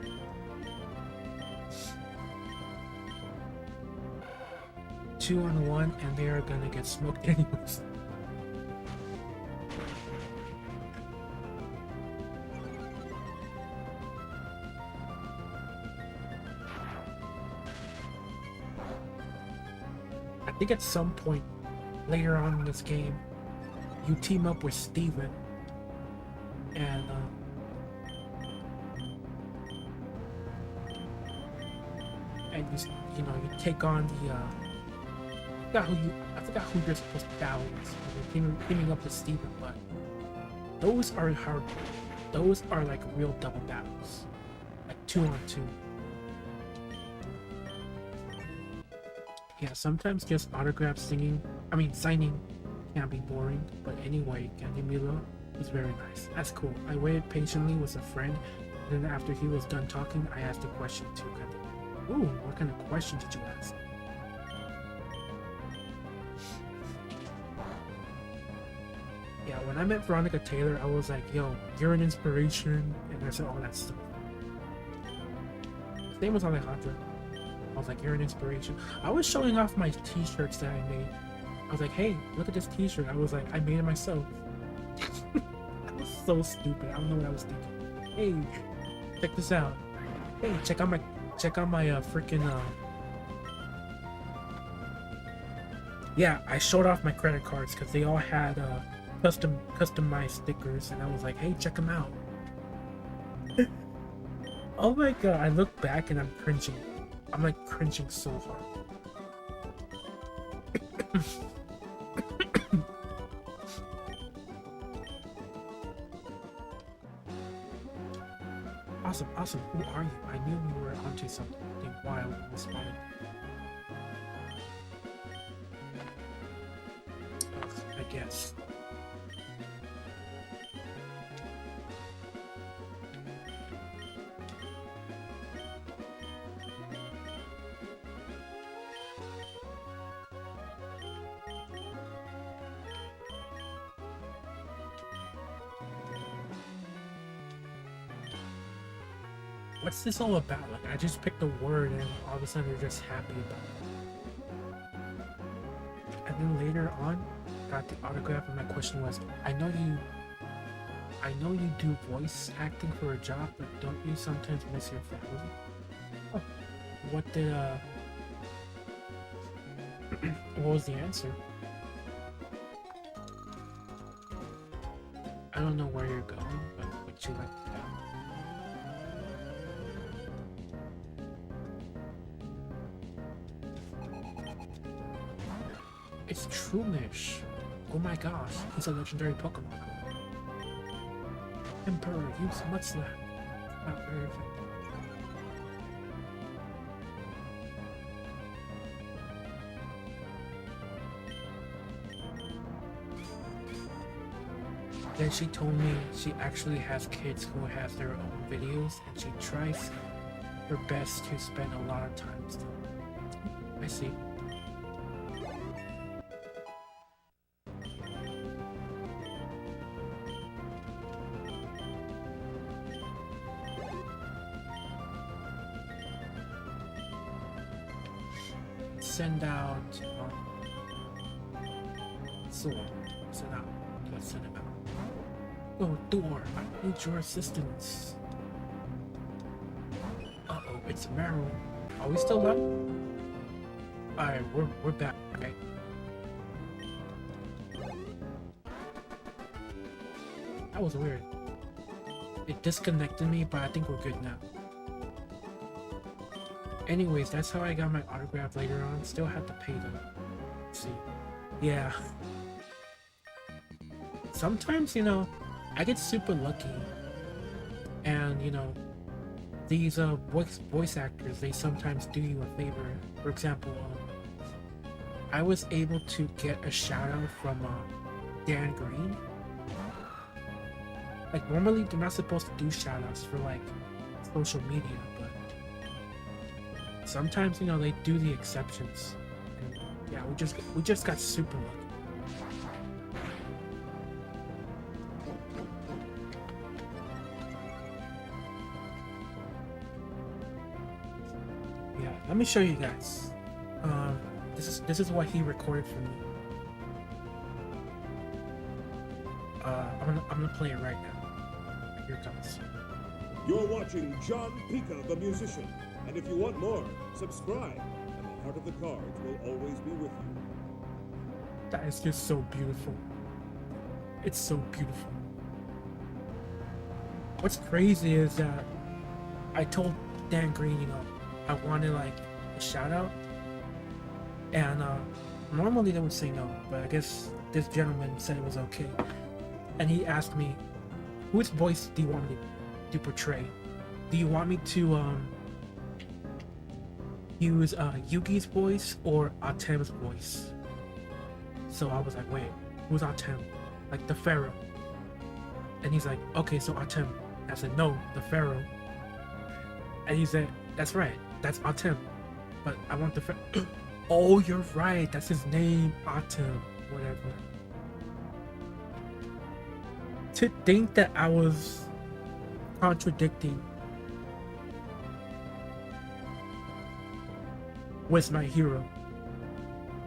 Two on one, and they are gonna get smoked anyways. I think at some point later on in this game, you team up with Steven and you know, you take on the I forgot who you're supposed to battle with. You're teaming up with Steven, but those are hard. Those are like real double battles, like 2-on-2. Yeah, sometimes just autograph signing can be boring, but anyway, Candy Milo was very nice. That's cool. I waited patiently with a friend, and then after he was done talking, I asked a question too. Ooh, what kind of question did you ask? Yeah, when I met Veronica Taylor, I was like, yo, you're an inspiration, and I said all that stuff. His name was Alejandro. I was like, you're an inspiration. I was showing off my t-shirts that I made. I was like, hey, look at this t-shirt. I was like, I made it myself. I was so stupid. I don't know what I was thinking. Hey, check this out. Hey, check out my freaking yeah, I showed off my credit cards because they all had customized stickers, and I was like, hey, check them out. Oh my god, I look back and I'm cringing. I'm like cringing so hard. Awesome. Who are you? I knew you were onto something wild and inspiring. I guess. What's this all about? Like, I just picked a word and all of a sudden you're just happy about it. And then later on, got the autograph, and my question was, I know you do voice acting for a job, but don't you sometimes miss your family? Oh, what did what was the answer? I don't know where you're going, but would you like to know? It's Trumish. Oh my gosh, he's a legendary Pokemon. Emperor, use Mudslap. Not very effective. Then she told me she actually has kids who has their own videos, and she tries her best to spend a lot of time with them. I see. Send out Sword. Send out. Let's send him out. Oh, Thor, I need your assistance. Uh-oh, it's Meryl. Are we still up? Alright, we're back, okay? That was weird. It disconnected me, but I think we're good now. Anyways, that's how I got my autograph later on. Still had to pay them. Let's see. Yeah. Sometimes, you know, I get super lucky. And, you know, these voice actors, they sometimes do you a favor. For example, I was able to get a shout out from Dan Green. Like, normally they're not supposed to do shout outs for like social media, but sometimes, you know, they do the exceptions. And yeah, we just got super lucky. Yeah, let me show you guys. This is what he recorded for me. I'm gonna play it right now. Here it comes. You're watching John Pika, the musician. And if you want more, subscribe, and the heart of the cards will always be with you. That is just so beautiful. It's so beautiful. What's crazy is that I told Dan Green, you know, I wanted like a shout out, and normally they would say no, but I guess this gentleman said it was okay, and he asked me, "Whose voice do you want me to portray? Do you want me to use Yugi's voice or Atem's voice?" So I was like, "Wait, who's Atem? Like the Pharaoh?" And he's like, "Okay, so Atem." I said, "No, the Pharaoh." And he said, "That's right, that's Atem, but I want the Pharaoh." Oh, you're right, that's his name, Atem, whatever. To think that I was contradicting with my hero.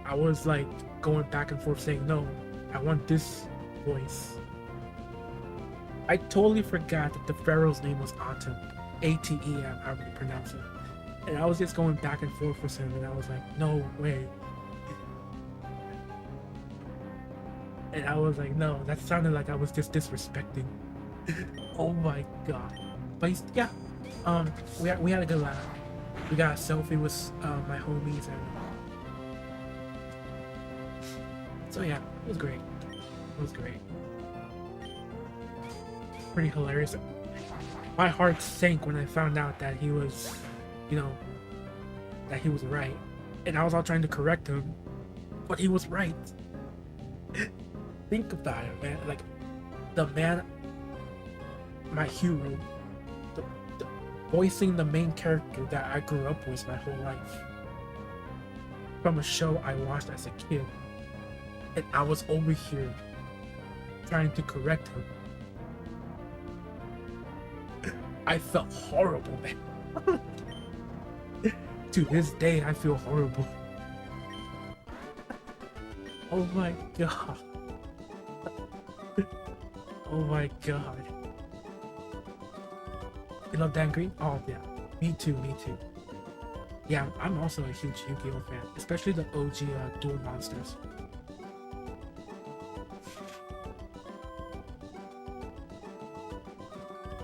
I was like going back and forth saying, no, I want this voice. I totally forgot that the Pharaoh's name was Atem. A-T-E-M, however you pronounce it. And I was just going back and forth with him, and I was like, no way. And I was like, no, that sounded like I was just disrespecting. Oh my god. But he's, yeah, we had a good laugh. We got a selfie with my homies, and so yeah, it was great. It was great. Pretty hilarious. My heart sank when I found out that he was, you know, that he was right. And I was all trying to correct him, but he was right. Think about it, man. Like, the man, my hero, the voicing the main character that I grew up with my whole life. From a show I watched as a kid. And I was over here trying to correct him. I felt horrible, man. To this day, I feel horrible. Oh my god. Oh my god. You love Dan Green? Oh yeah. Me too, me too. Yeah, I'm also a huge Yu-Gi-Oh fan, especially the OG Duel Monsters.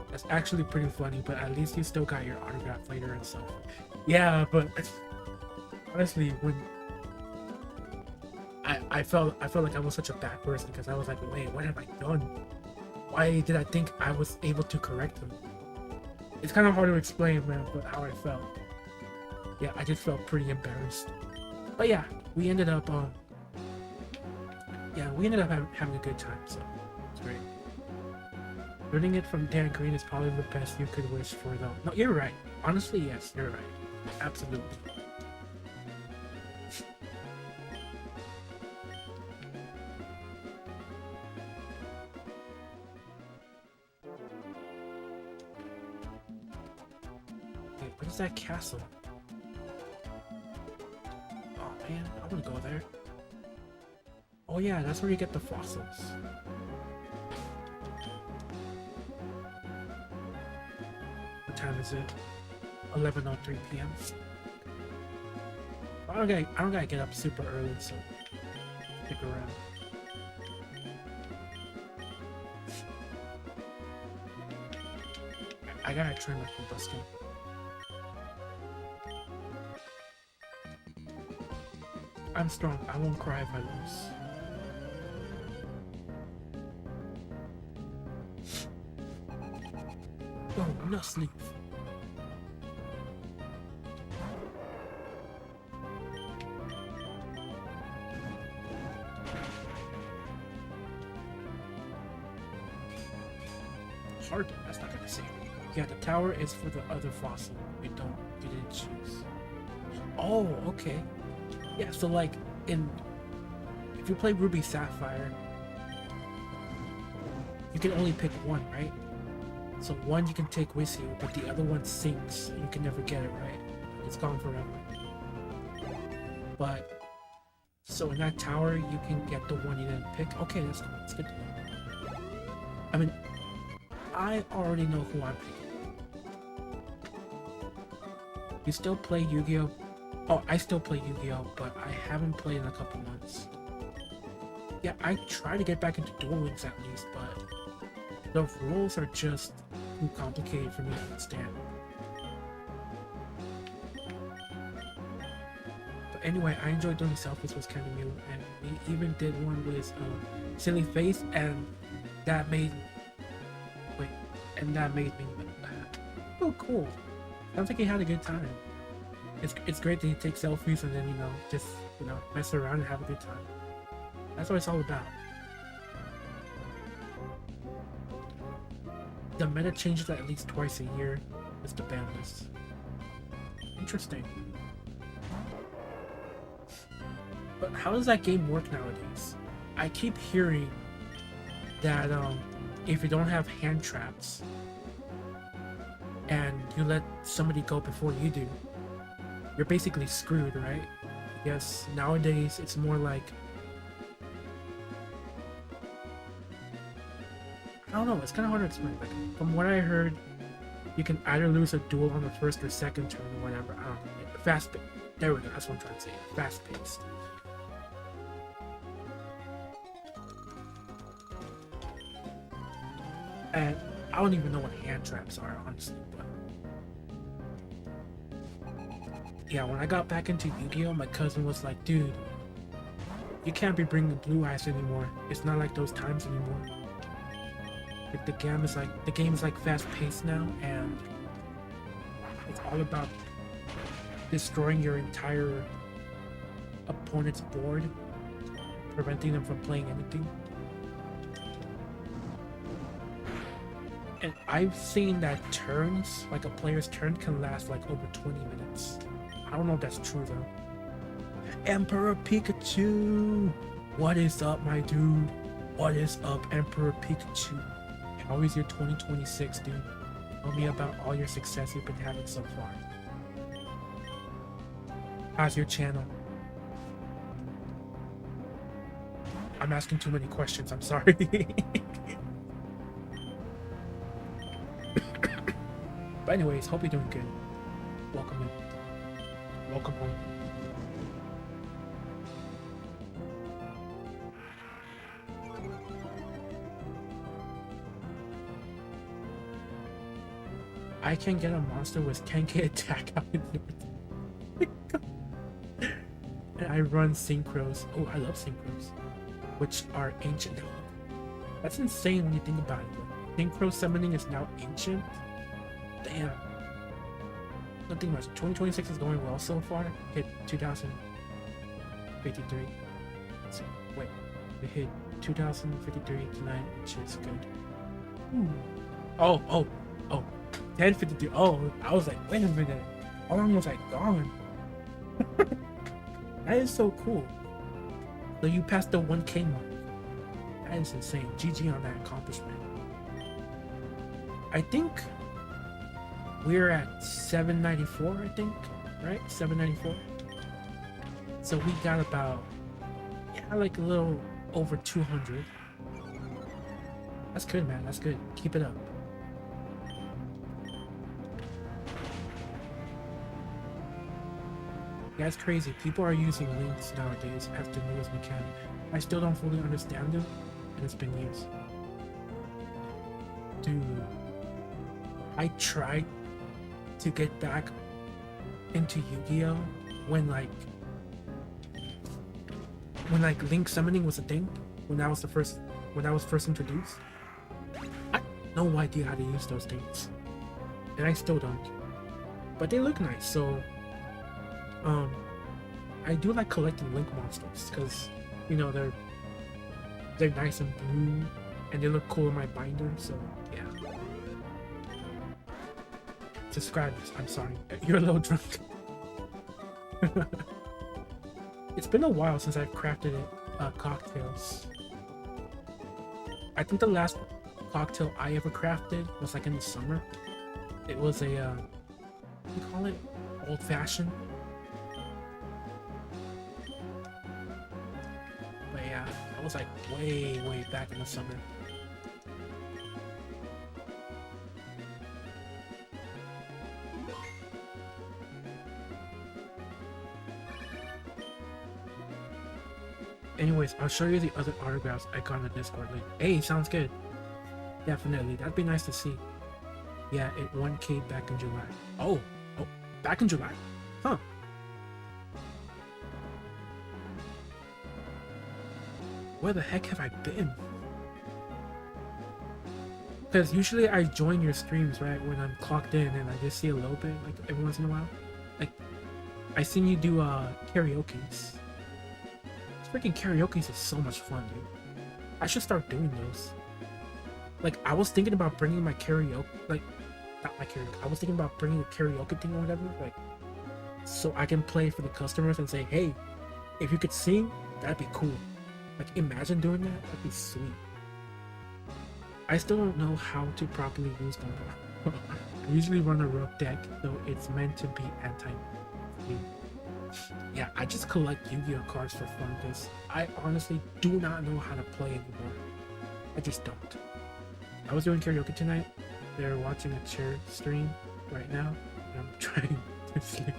That's actually pretty funny, but at least you still got your autograph later and stuff. Yeah, but honestly, when I felt like I was such a bad person, because I was like, wait, what have I done? Why did I think I was able to correct him? It's kind of hard to explain, man, but how I felt. Yeah, I just felt pretty embarrassed. But yeah, we ended up having a good time, so it's great. Learning it from Dan Green is probably the best you could wish for, though. No, you're right. Honestly, yes, you're right. Absolutely. Wait, what is that castle? Oh man, I wanna go there. Oh yeah, that's where you get the fossils. What time is it? 11:03 p.m. I don't gotta get up super early, so stick around. I gotta try my combustion. I'm strong. I won't cry if I lose. Oh, no sleep. Hard. That's not gonna save me. Yeah, the tower is for the other fossil. You didn't choose. Oh, okay. Yeah, so like if you play Ruby Sapphire, you can only pick one, right? So one you can take with you, but the other one sinks and you can never get it, right? It's gone forever. But so in that tower you can get the one you didn't pick. Okay, that's cool. That's good to know. I mean, I already know who I'm picking. You still play Yu-Gi-Oh? Oh, I still play Yu-Gi-Oh, but I haven't played in a couple months. Yeah, I try to get back into Duel Links at least, but the rules are just too complicated for me to understand. But anyway, I enjoyed doing selfies with kind of new, and we even did one with Silly Face, and that made me laugh. Oh, cool! Sounds like he had a good time. It's great that you take selfies and then just mess around and have a good time. That's what it's all about. The meta changes at least twice a year with the ban list. Interesting. But how does that game work nowadays? I keep hearing that if you don't have hand traps and you let somebody go before you do, you're basically screwed, right? Yes, nowadays it's more like, I don't know, it's kind of hard to explain. Like, from what I heard, you can either lose a duel on the first or second turn or whatever. I don't know. Fast paced. There we go, that's what I'm trying to say. Fast paced. And I don't even know what hand traps are, honestly, but yeah, when I got back into Yu-Gi-Oh, my cousin was like, dude, you can't be bringing blue eyes anymore. It's not like those times anymore. Like, the game is like fast-paced now, and it's all about destroying your entire opponent's board, preventing them from playing anything. And I've seen that turns, like a player's turn, can last like over 20 minutes. I don't know if that's true though. Emperor Pikachu! What is up, my dude? What is up, Emperor Pikachu? How is your 2026, dude? Tell me about all your success you've been having so far. How's your channel? I'm asking too many questions, I'm sorry. But anyways, hope you're doing good. Welcome in. Welcome home. I can get a monster with 10k attack out in North. And I run synchros. Oh, I love synchros. Which are ancient. That's insane when you think about it. Synchro summoning is now ancient. Damn. Nothing much. 2026 is going well so far. Hit 2053. So, wait. We hit 2053 tonight, which is good. Ooh. Oh, oh, oh. 10:52. Oh, I was like, wait a minute. How long was I gone? That is so cool. So you passed the 1K mark. That is insane. GG on that accomplishment. I think we're at 794, I think, right? 794. So we got about, yeah, like a little over 200. That's good, man. That's good. Keep it up. Yeah, it's crazy. People are using links nowadays as the newest mechanic. I still don't fully understand them, and it's been years. Dude, I tried to get back into Yu-Gi-Oh! when link summoning was a thing, when that was first introduced. I had no idea how to use those things, and I still don't. But they look nice, so I do like collecting link monsters because, you know, they're nice and blue and they look cool in my binder. So yeah. Subscribers, I'm sorry, you're a little drunk. It's been a while since I've crafted cocktails. I think the last cocktail I ever crafted was like in the summer. It was a what do you call it? Old-fashioned. But yeah, that was like way back in the summer. Anyways, I'll show you the other autographs I got on the Discord link. Hey, sounds good. Definitely, that'd be nice to see. Yeah, it 1K back in July. Oh, back in July? Huh. Where the heck have I been? Because usually I join your streams, right, when I'm clocked in and I just see a little bit, like, every once in a while. Like, I seen you do karaoke's. Freaking karaoke's is so much fun, dude. I should start doing those. Like, I was thinking about bringing my karaoke, like, not my karaoke, I was thinking about bringing the karaoke thing or whatever, like, so I can play for the customers and say, hey, if you could sing, that'd be cool. Like, imagine doing that, that'd be sweet. I still don't know how to properly use them. I usually run a rogue deck, so it's meant to be anti-cheat. Yeah, I just collect Yu-Gi-Oh cards for fun because I honestly do not know how to play anymore. I just don't. I was doing karaoke tonight. They're watching a chair stream right now, and I'm trying to sleep.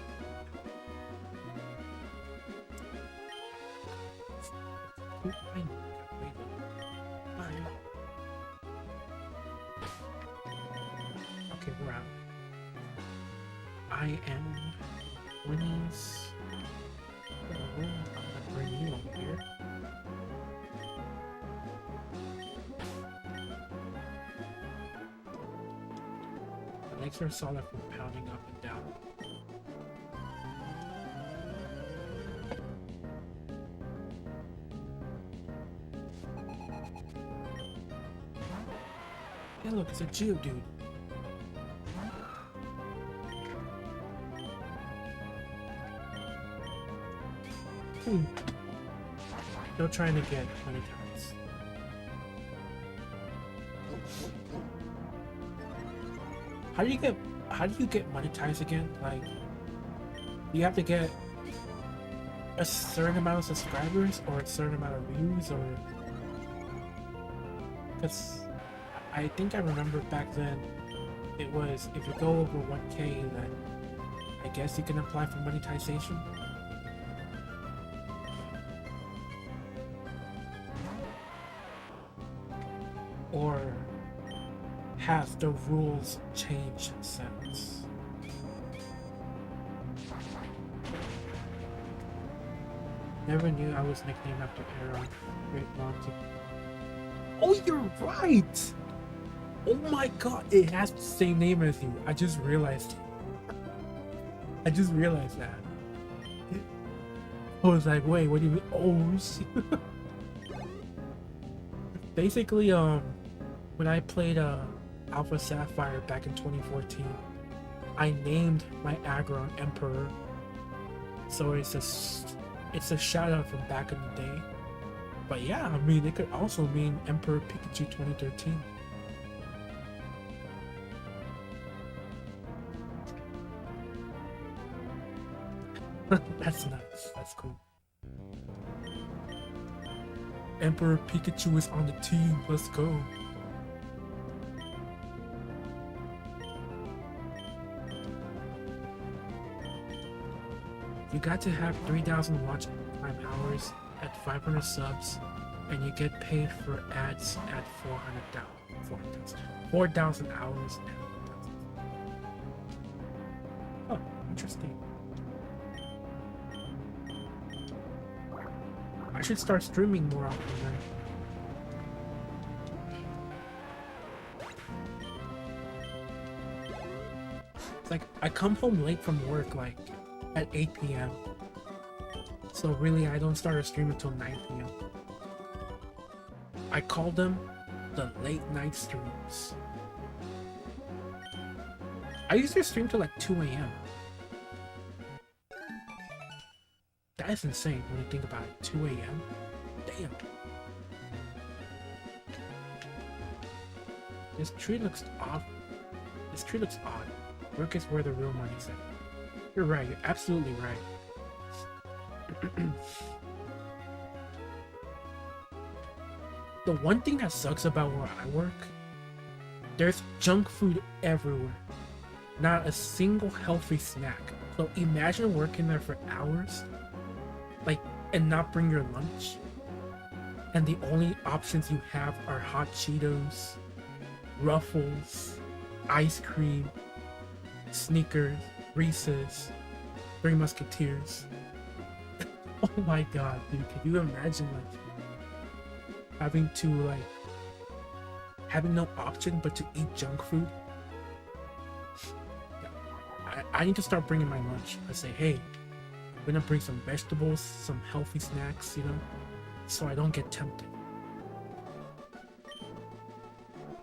Okay, we're out. I am Winnie's. I'm gonna bring you over here. The legs are solid from pounding up and down. Yeah, look, it's a Geodude. Still trying to get monetized. How do you get monetized again? Like, you have to get a certain amount of subscribers or a certain amount of views, or because I think I remember back then it was if you go over 1K, then I guess you can apply for monetization. Or have the rules changed since? Never knew I was nicknamed after Aaron. Great Monty. Oh, you're right! Oh my god, it has the same name as you. I just realized. I just realized that. I was like, wait, what do you mean? Oh shit. Basically, when when I played Alpha Sapphire back in 2014, I named my Aggron Emperor. So it's a shout out from back in the day. But yeah, I mean, it could also mean Emperor Pikachu 2013. That's nice. That's cool. Emperor Pikachu is on the team. Let's go. You got to have 3,000 watch time hours at 500 subs, and you get paid for ads at 4,000 hours and 1,000. Oh, interesting. I should start streaming more often then. It's like I come home late from work like at 8 p.m. So really I don't start a stream until 9 p.m. I call them the late night streams. I used to stream till like 2 a.m. That is insane when you think about it. 2 a.m. Damn. This tree looks odd. This tree looks odd. Work is where the real money's at. You're right. You're absolutely right. The one thing that sucks about where I work, there's junk food everywhere. Not a single healthy snack. So imagine working there for hours, like, and not bring your lunch. And the only options you have are hot Cheetos, Ruffles, ice cream, Snickers, Reese's, Three Musketeers. Oh my god, dude, can you imagine like having no option but to eat junk food? I need to start bringing my lunch. I say, hey, I'm gonna bring some vegetables, some healthy snacks, you know, so I don't get tempted.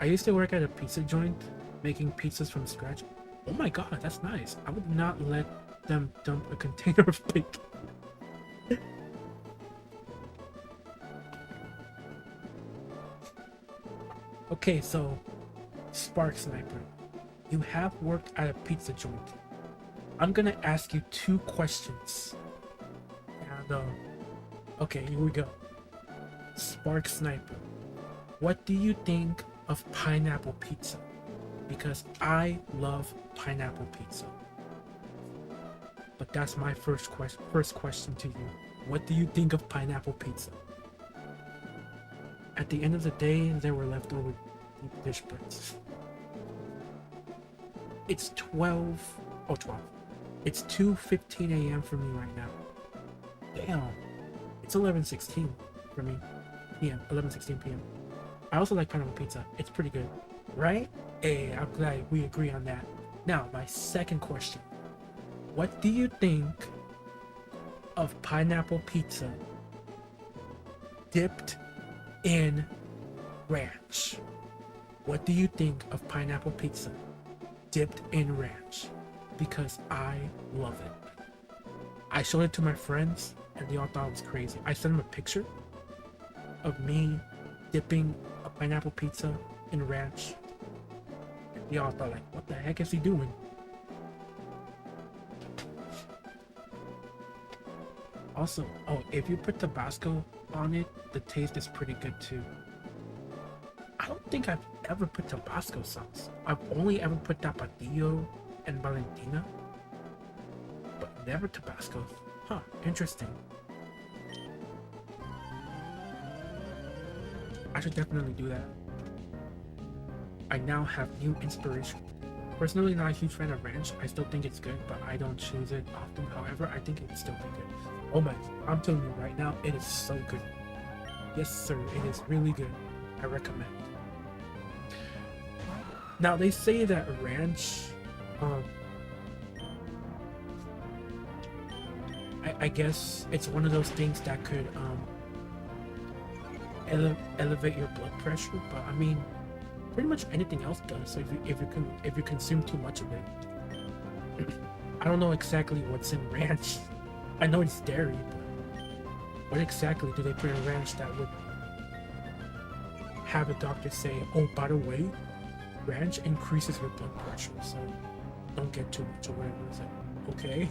I used to work at a pizza joint, making pizzas from scratch. Oh my god, that's nice. I would not let them dump a container of bacon. Okay, so Spark Sniper, you have worked at a pizza joint. I'm gonna ask you 2 questions. And okay, here we go. Spark Sniper, what do you think of pineapple pizza? Because I love pineapple pizza. But that's my first question to you. What do you think of pineapple pizza? At the end of the day, there were leftover deep dish breads. It's 12. It's 2:15 a.m. for me right now. Damn. It's 11:16 for me. PM. 11:16 p.m. I also like pineapple pizza. It's pretty good. Right? Hey, I'm glad we agree on that. Now, my second question. What do you think of pineapple pizza dipped in ranch? What do you think of pineapple pizza dipped in ranch? Because I love it. I showed it to my friends and they all thought it was crazy. I sent them a picture of me dipping a pineapple pizza in ranch. And they all thought like, what the heck is he doing? Also, oh, if you put Tabasco on it, the taste is pretty good too. I don't think I've ever put Tabasco sauce. I've only ever put Tapatio and Valentina, but never Tabasco. Huh, interesting. I should definitely do that. I now have new inspiration. Personally, not a huge fan of ranch. I still think it's good, but I don't choose it often. However, I think it would still be good. Oh my, I'm telling you right now, it is so good. Yes, sir, it is really good. I recommend. Now, they say that ranch, I guess it's one of those things that could elevate your blood pressure, but I mean, pretty much anything else does. So if you consume too much of it, I don't know exactly what's in ranch. I know it's dairy, but what exactly do they put in ranch that would have a doctor say, "Oh, by the way, ranch increases your blood pressure, so don't get too much," or whatever. It's like, okay.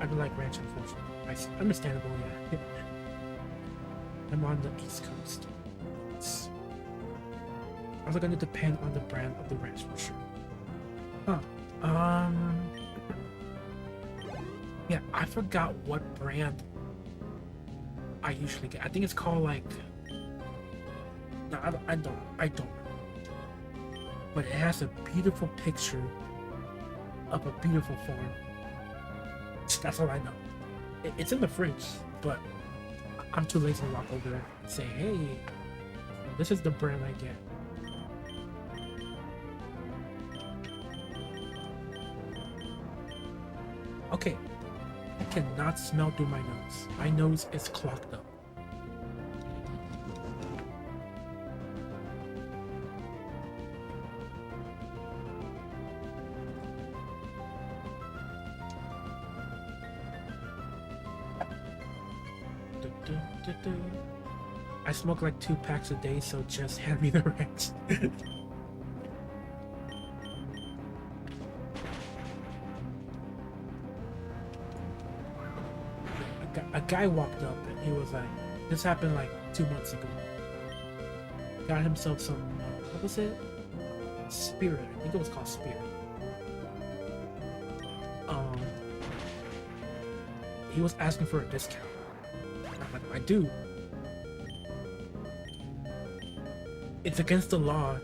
I don't like ranch, unfortunately. Understandable, yeah. I'm on the East Coast. It's also going to depend on the brand of the ranch for sure. Huh. Yeah, I forgot what brand I usually get. I think it's called like. No, I don't know. But it has a beautiful picture of a beautiful farm. That's all I know. It's in the fridge, but I'm too lazy to walk over there and say, "Hey, this is the brand I get." Okay, I cannot smell through my nose. My nose is clogged up. I smoke like 2 packs a day, so just hand me the ranch. A guy walked up and he was like, this happened like 2 months ago. Got himself some, what was it? Spirit. I think it was called Spirit. He was asking for a discount. I'm like, I do. It's against the law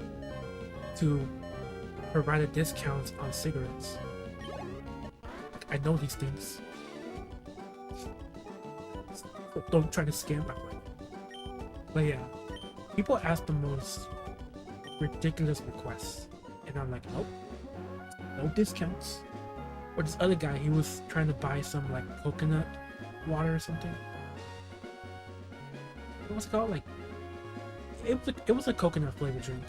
to provide a discount on cigarettes. I know these things. Don't try to scam my money. But yeah, people ask the most ridiculous requests, and I'm like, nope, no discounts. Or this other guy, he was trying to buy some like coconut water or something. What was it called? Like, it was a coconut flavored drink.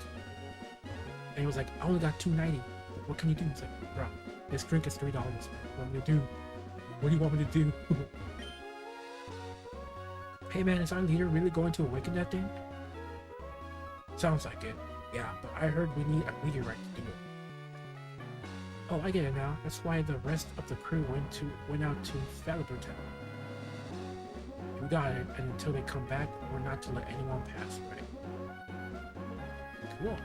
And he was like, I only got $2.90. What can you do? It's like, bro, this drink is $3. What do you do? What do you want me to do? Hey man, is our leader really going to awaken that thing? Sounds like it. Yeah, but I heard we need a meteorite to do it. Oh, I get it now. That's why the rest of the crew went out to Falibur Town. We got it, and until they come back, we're not to let anyone pass, right? Cool.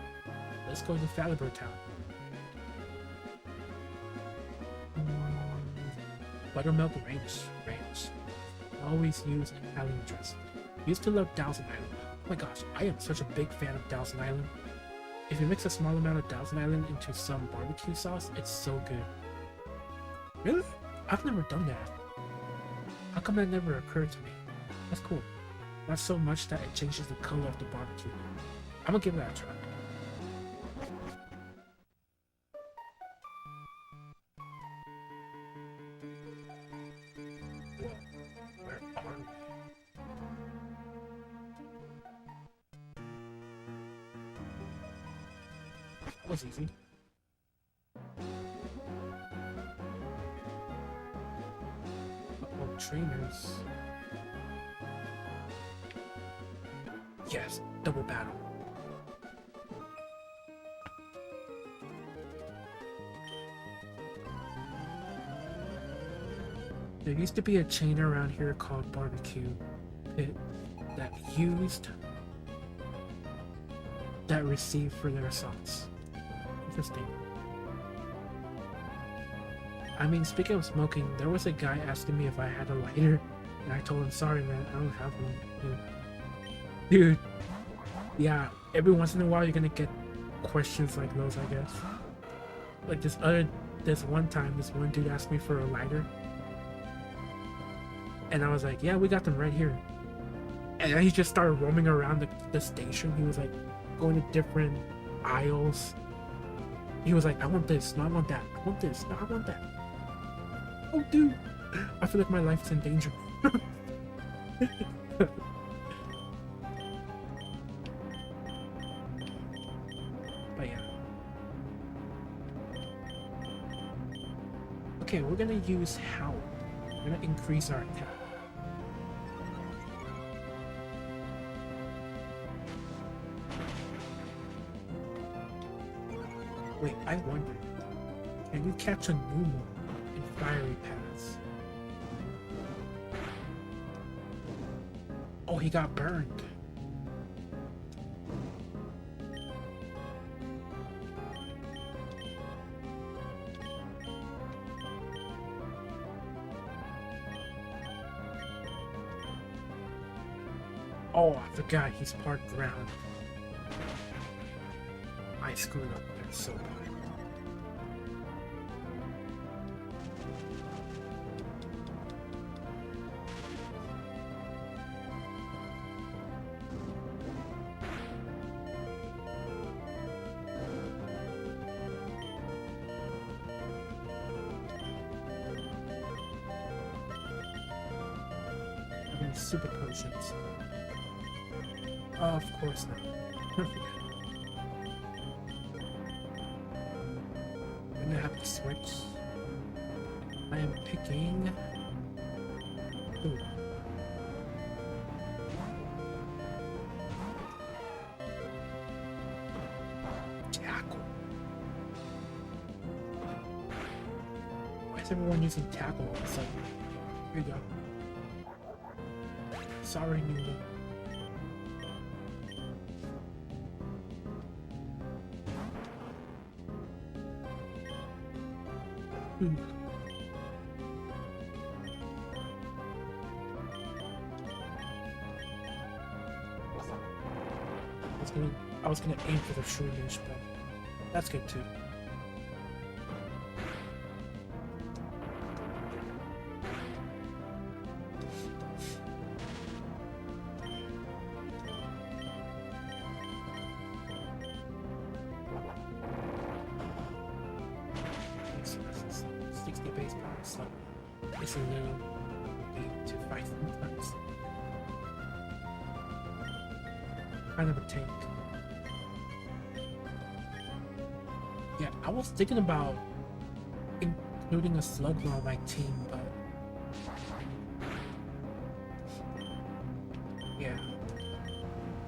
Let's go to Falibur Town. Buttermilk Ranch. Always use Italian dressing. Used to love Dowson Island. Oh my gosh, I am such a big fan of Dowson Island. If you mix a small amount of Dowson Island into some barbecue sauce, it's so good. Really? I've never done that. How come that never occurred to me? That's cool. Not so much that it changes the color of the barbecue. I'm gonna give that a try. That was easy. Trainers. Yes, double battle. There used to be a chain around here called Barbecue Pit that received for their sauce. Interesting. I mean, speaking of smoking, there was a guy asking me if I had a lighter, and I told him, sorry man, I don't have one. Dude, yeah, every once in a while you're gonna get questions like those, I guess. Like this one time, this one dude asked me for a lighter, and I was like, yeah, we got them right here. And then he just started roaming around the station. He was like going to different aisles. He was like, I want this, no, I want that. I want this, no, I want that. Oh, dude, I feel like my life is in danger. But yeah. Okay, we're gonna use Howl. We're gonna increase our attack. Wait, I wonder, can you catch a Numo in Fiery Pass? Oh, he got burned. Oh, I forgot he's part ground. I screwed up there so bad. I mean, super potions. Of course not. I'm gonna have to switch. I am picking. Ooh. Tackle. Why is everyone using tackle all of a sudden? Here you go. Sorry, Nula. I was gonna aim for the Shroomish, but that's good too. This is 60 base power, so it's a little bit to fight sometimes. Kind of a tank. Yeah, I was thinking about including a Slugma on my team, but yeah.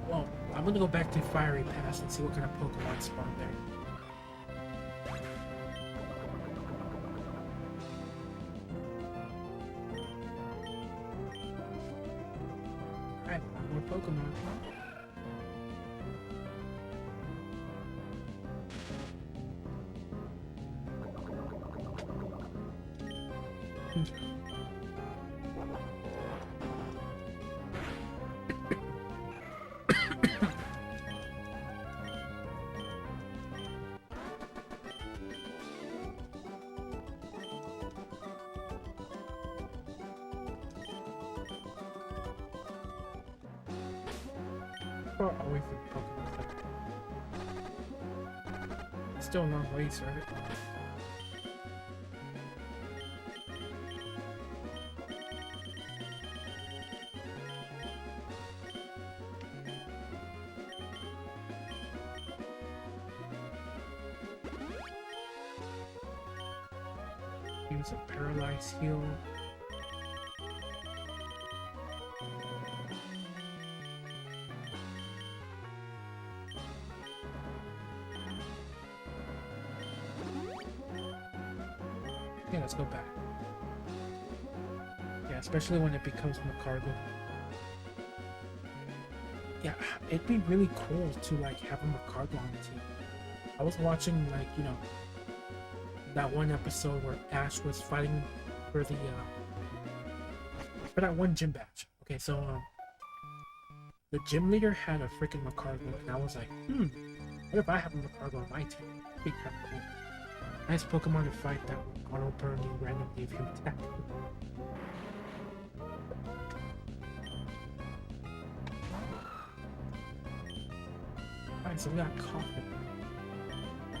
Well, I'm gonna go back to Fiery Pass and see what kind of Pokemon spawn there. Alright, more Pokemon. Far away from Pokemon Center. Still a long ways, right? Use a Paralyze Heal. Yeah, let's go back. Yeah, especially when it becomes Macargo. Yeah, it'd be really cool to like have a Macargo on the team. I was watching like, you know, that one episode where Ash was fighting for the for that one gym badge. Okay, so the gym leader had a freaking Macargo, and I was like, what if I have a Macargo on my team? That'd be kind of cool. Nice Pokemon to fight that auto burn you randomly if you attack. Alright, so we got Coughing.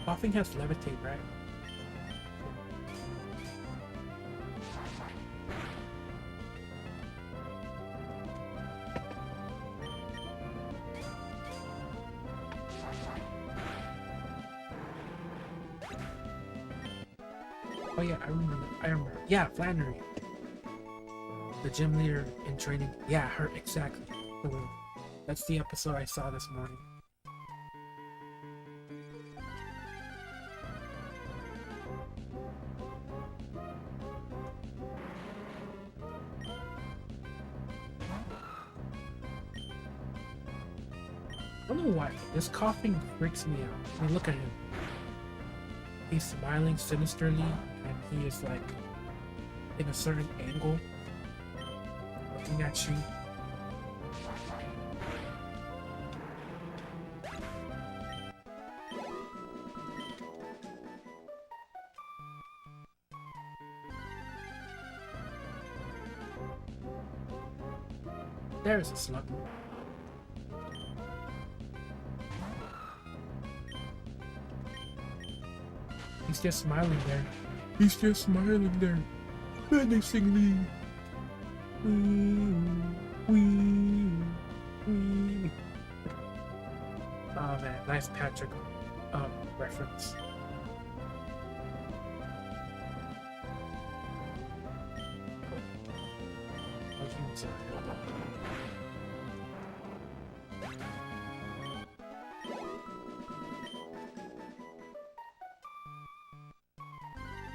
Coughing has Levitate, right? Oh yeah, I remember. I remember. Yeah, Flannery, the gym leader in training. Yeah, her exactly. That's the episode I saw this morning. I don't know why. This coughing freaks me out. I mean, look at him. He's smiling sinisterly, and he is like in a certain angle, looking at you. There's a slug. He's just smiling there. He's just smiling there. Menacingly. Oh man, nice Patrick reference.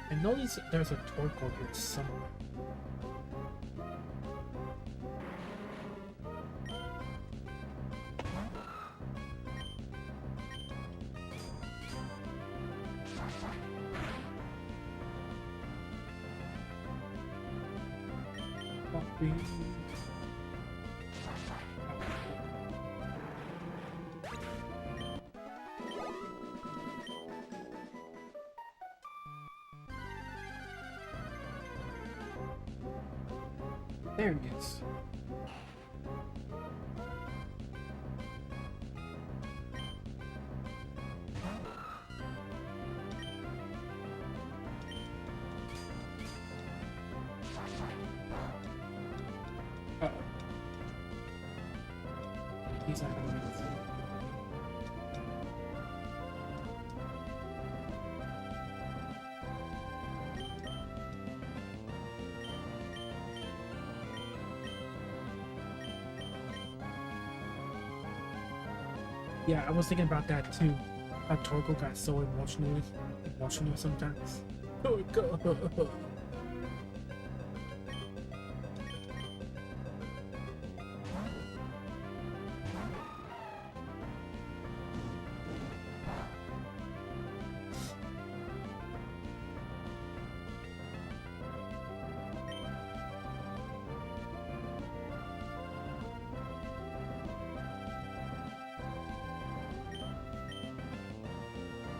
I know there's a Torkoal here somewhere. There he is. Uh-oh. He's not gonna make it through. Yeah, I was thinking about that too. How Torkoal got so emotional sometimes. Oh god.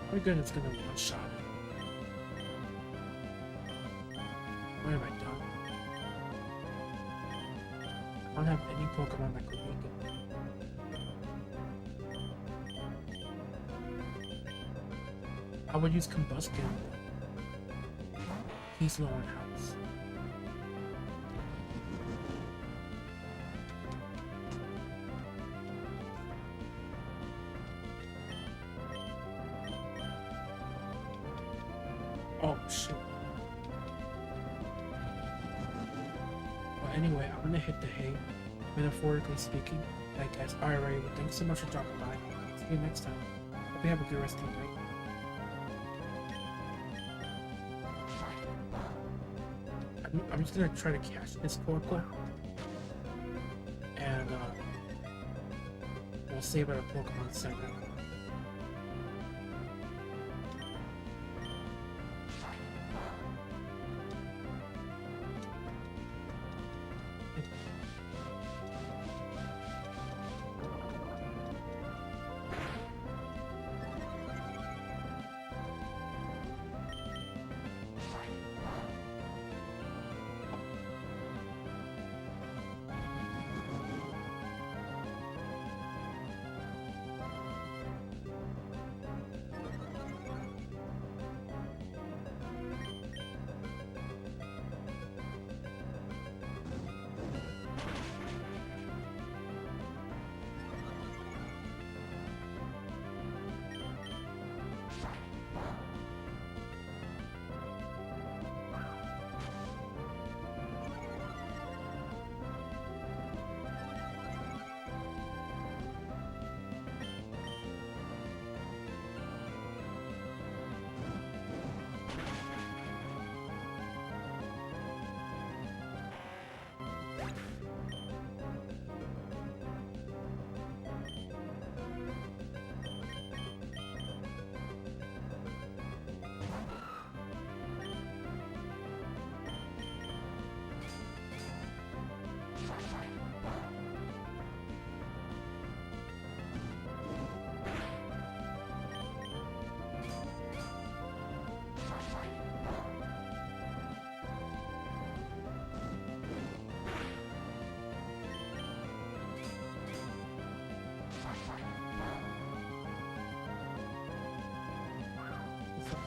How good it's gonna one-shot it. What have I done? I don't have any Pokemon that could make it. I would use Combustion. He's low on health. Oh shit. Well, anyway, I'm gonna hit the hay, metaphorically speaking. Like, guys, alright, well, thanks so much for dropping by. See you next time. Hope you have a good rest of your night. I'm just gonna try to catch this Torkoal, and we'll save our Pokemon Center.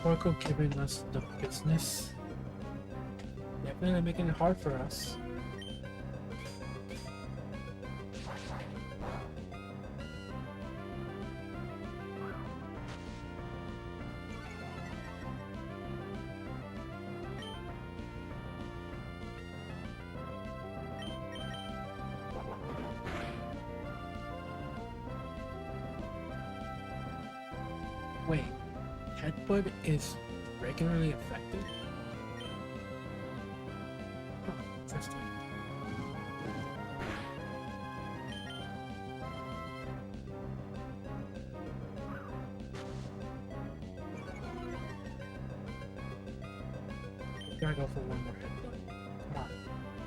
Oracle giving us the business. Definitely making it hard for us. Wait, headbutt is regularly affected? Huh, interesting. Gotta go for one more headbutt. Come on,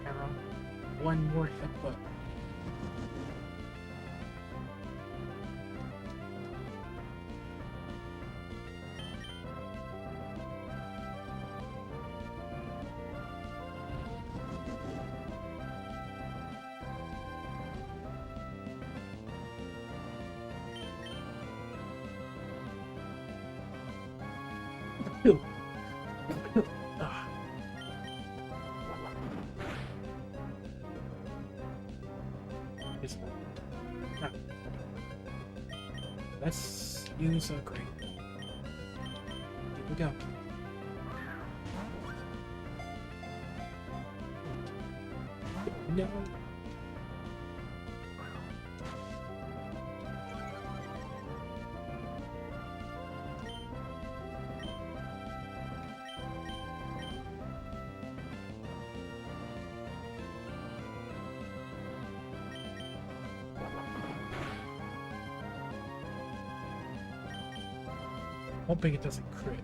arrow. One more headbutt. Phew. Ah. This one. Ah. Let's use a grate. Here we go. No. Hoping it doesn't crit.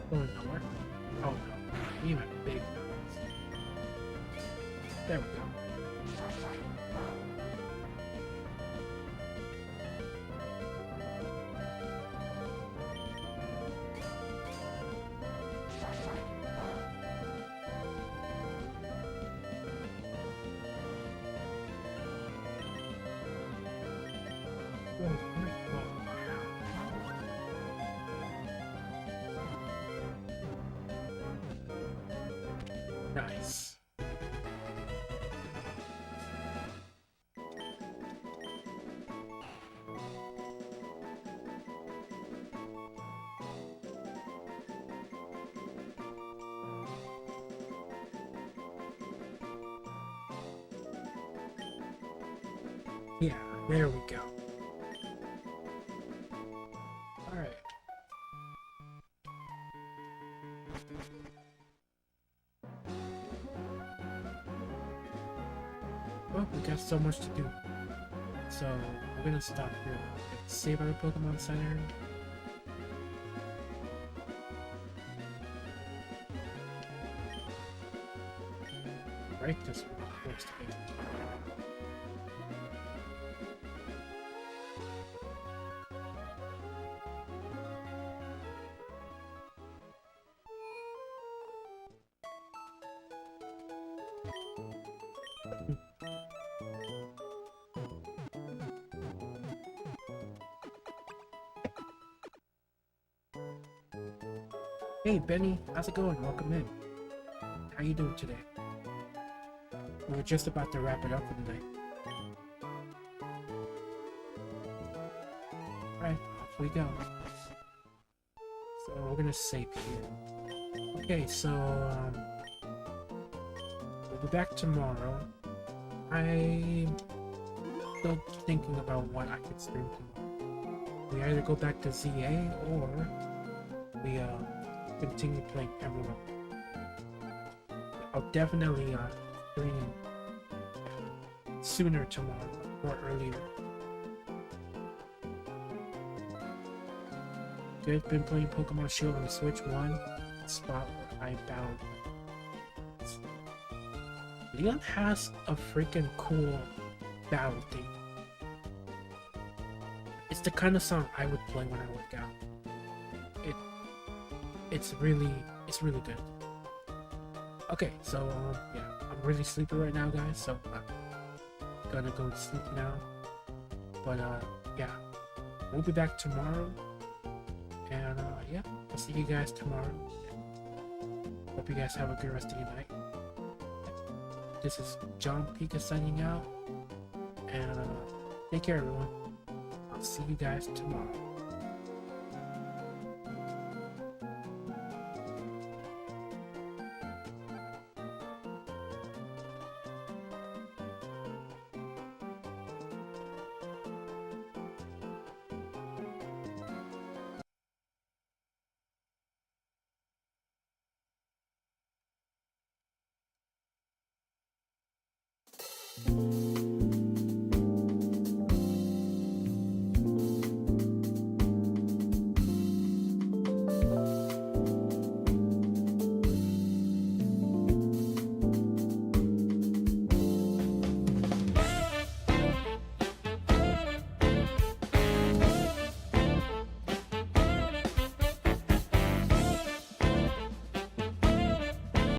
Going nowhere. Oh no. You have big nose. There we go. Oh, great. Oh. Nice. Yeah, there we go. Alright. Well, we got so much to do. So, we're gonna stop here. Save our Pokemon Center. Break this one first. Hey Benny, how's it going? Welcome in. How you doing today? We're just about to wrap it up for the night. Alright, off we go. So we're gonna save here. Okay, so we'll be back tomorrow. I'm still thinking about what I could stream tomorrow. we either go back to ZA or we continue playing Emerald. I'll definitely stream sooner tomorrow or earlier. Good, been playing Pokemon Shield on the Switch 1 spot where I bound. Leon has a freaking cool battle theme. It's the kind of song I would play when I work out. It's really good. Okay, so yeah, I'm really sleepy right now, guys. So I'm gonna go to sleep now. But yeah, we'll be back tomorrow. And yeah, I'll see you guys tomorrow. Hope you guys have a good rest of your night. This is John Pika signing out. And take care, everyone. I'll see you guys tomorrow.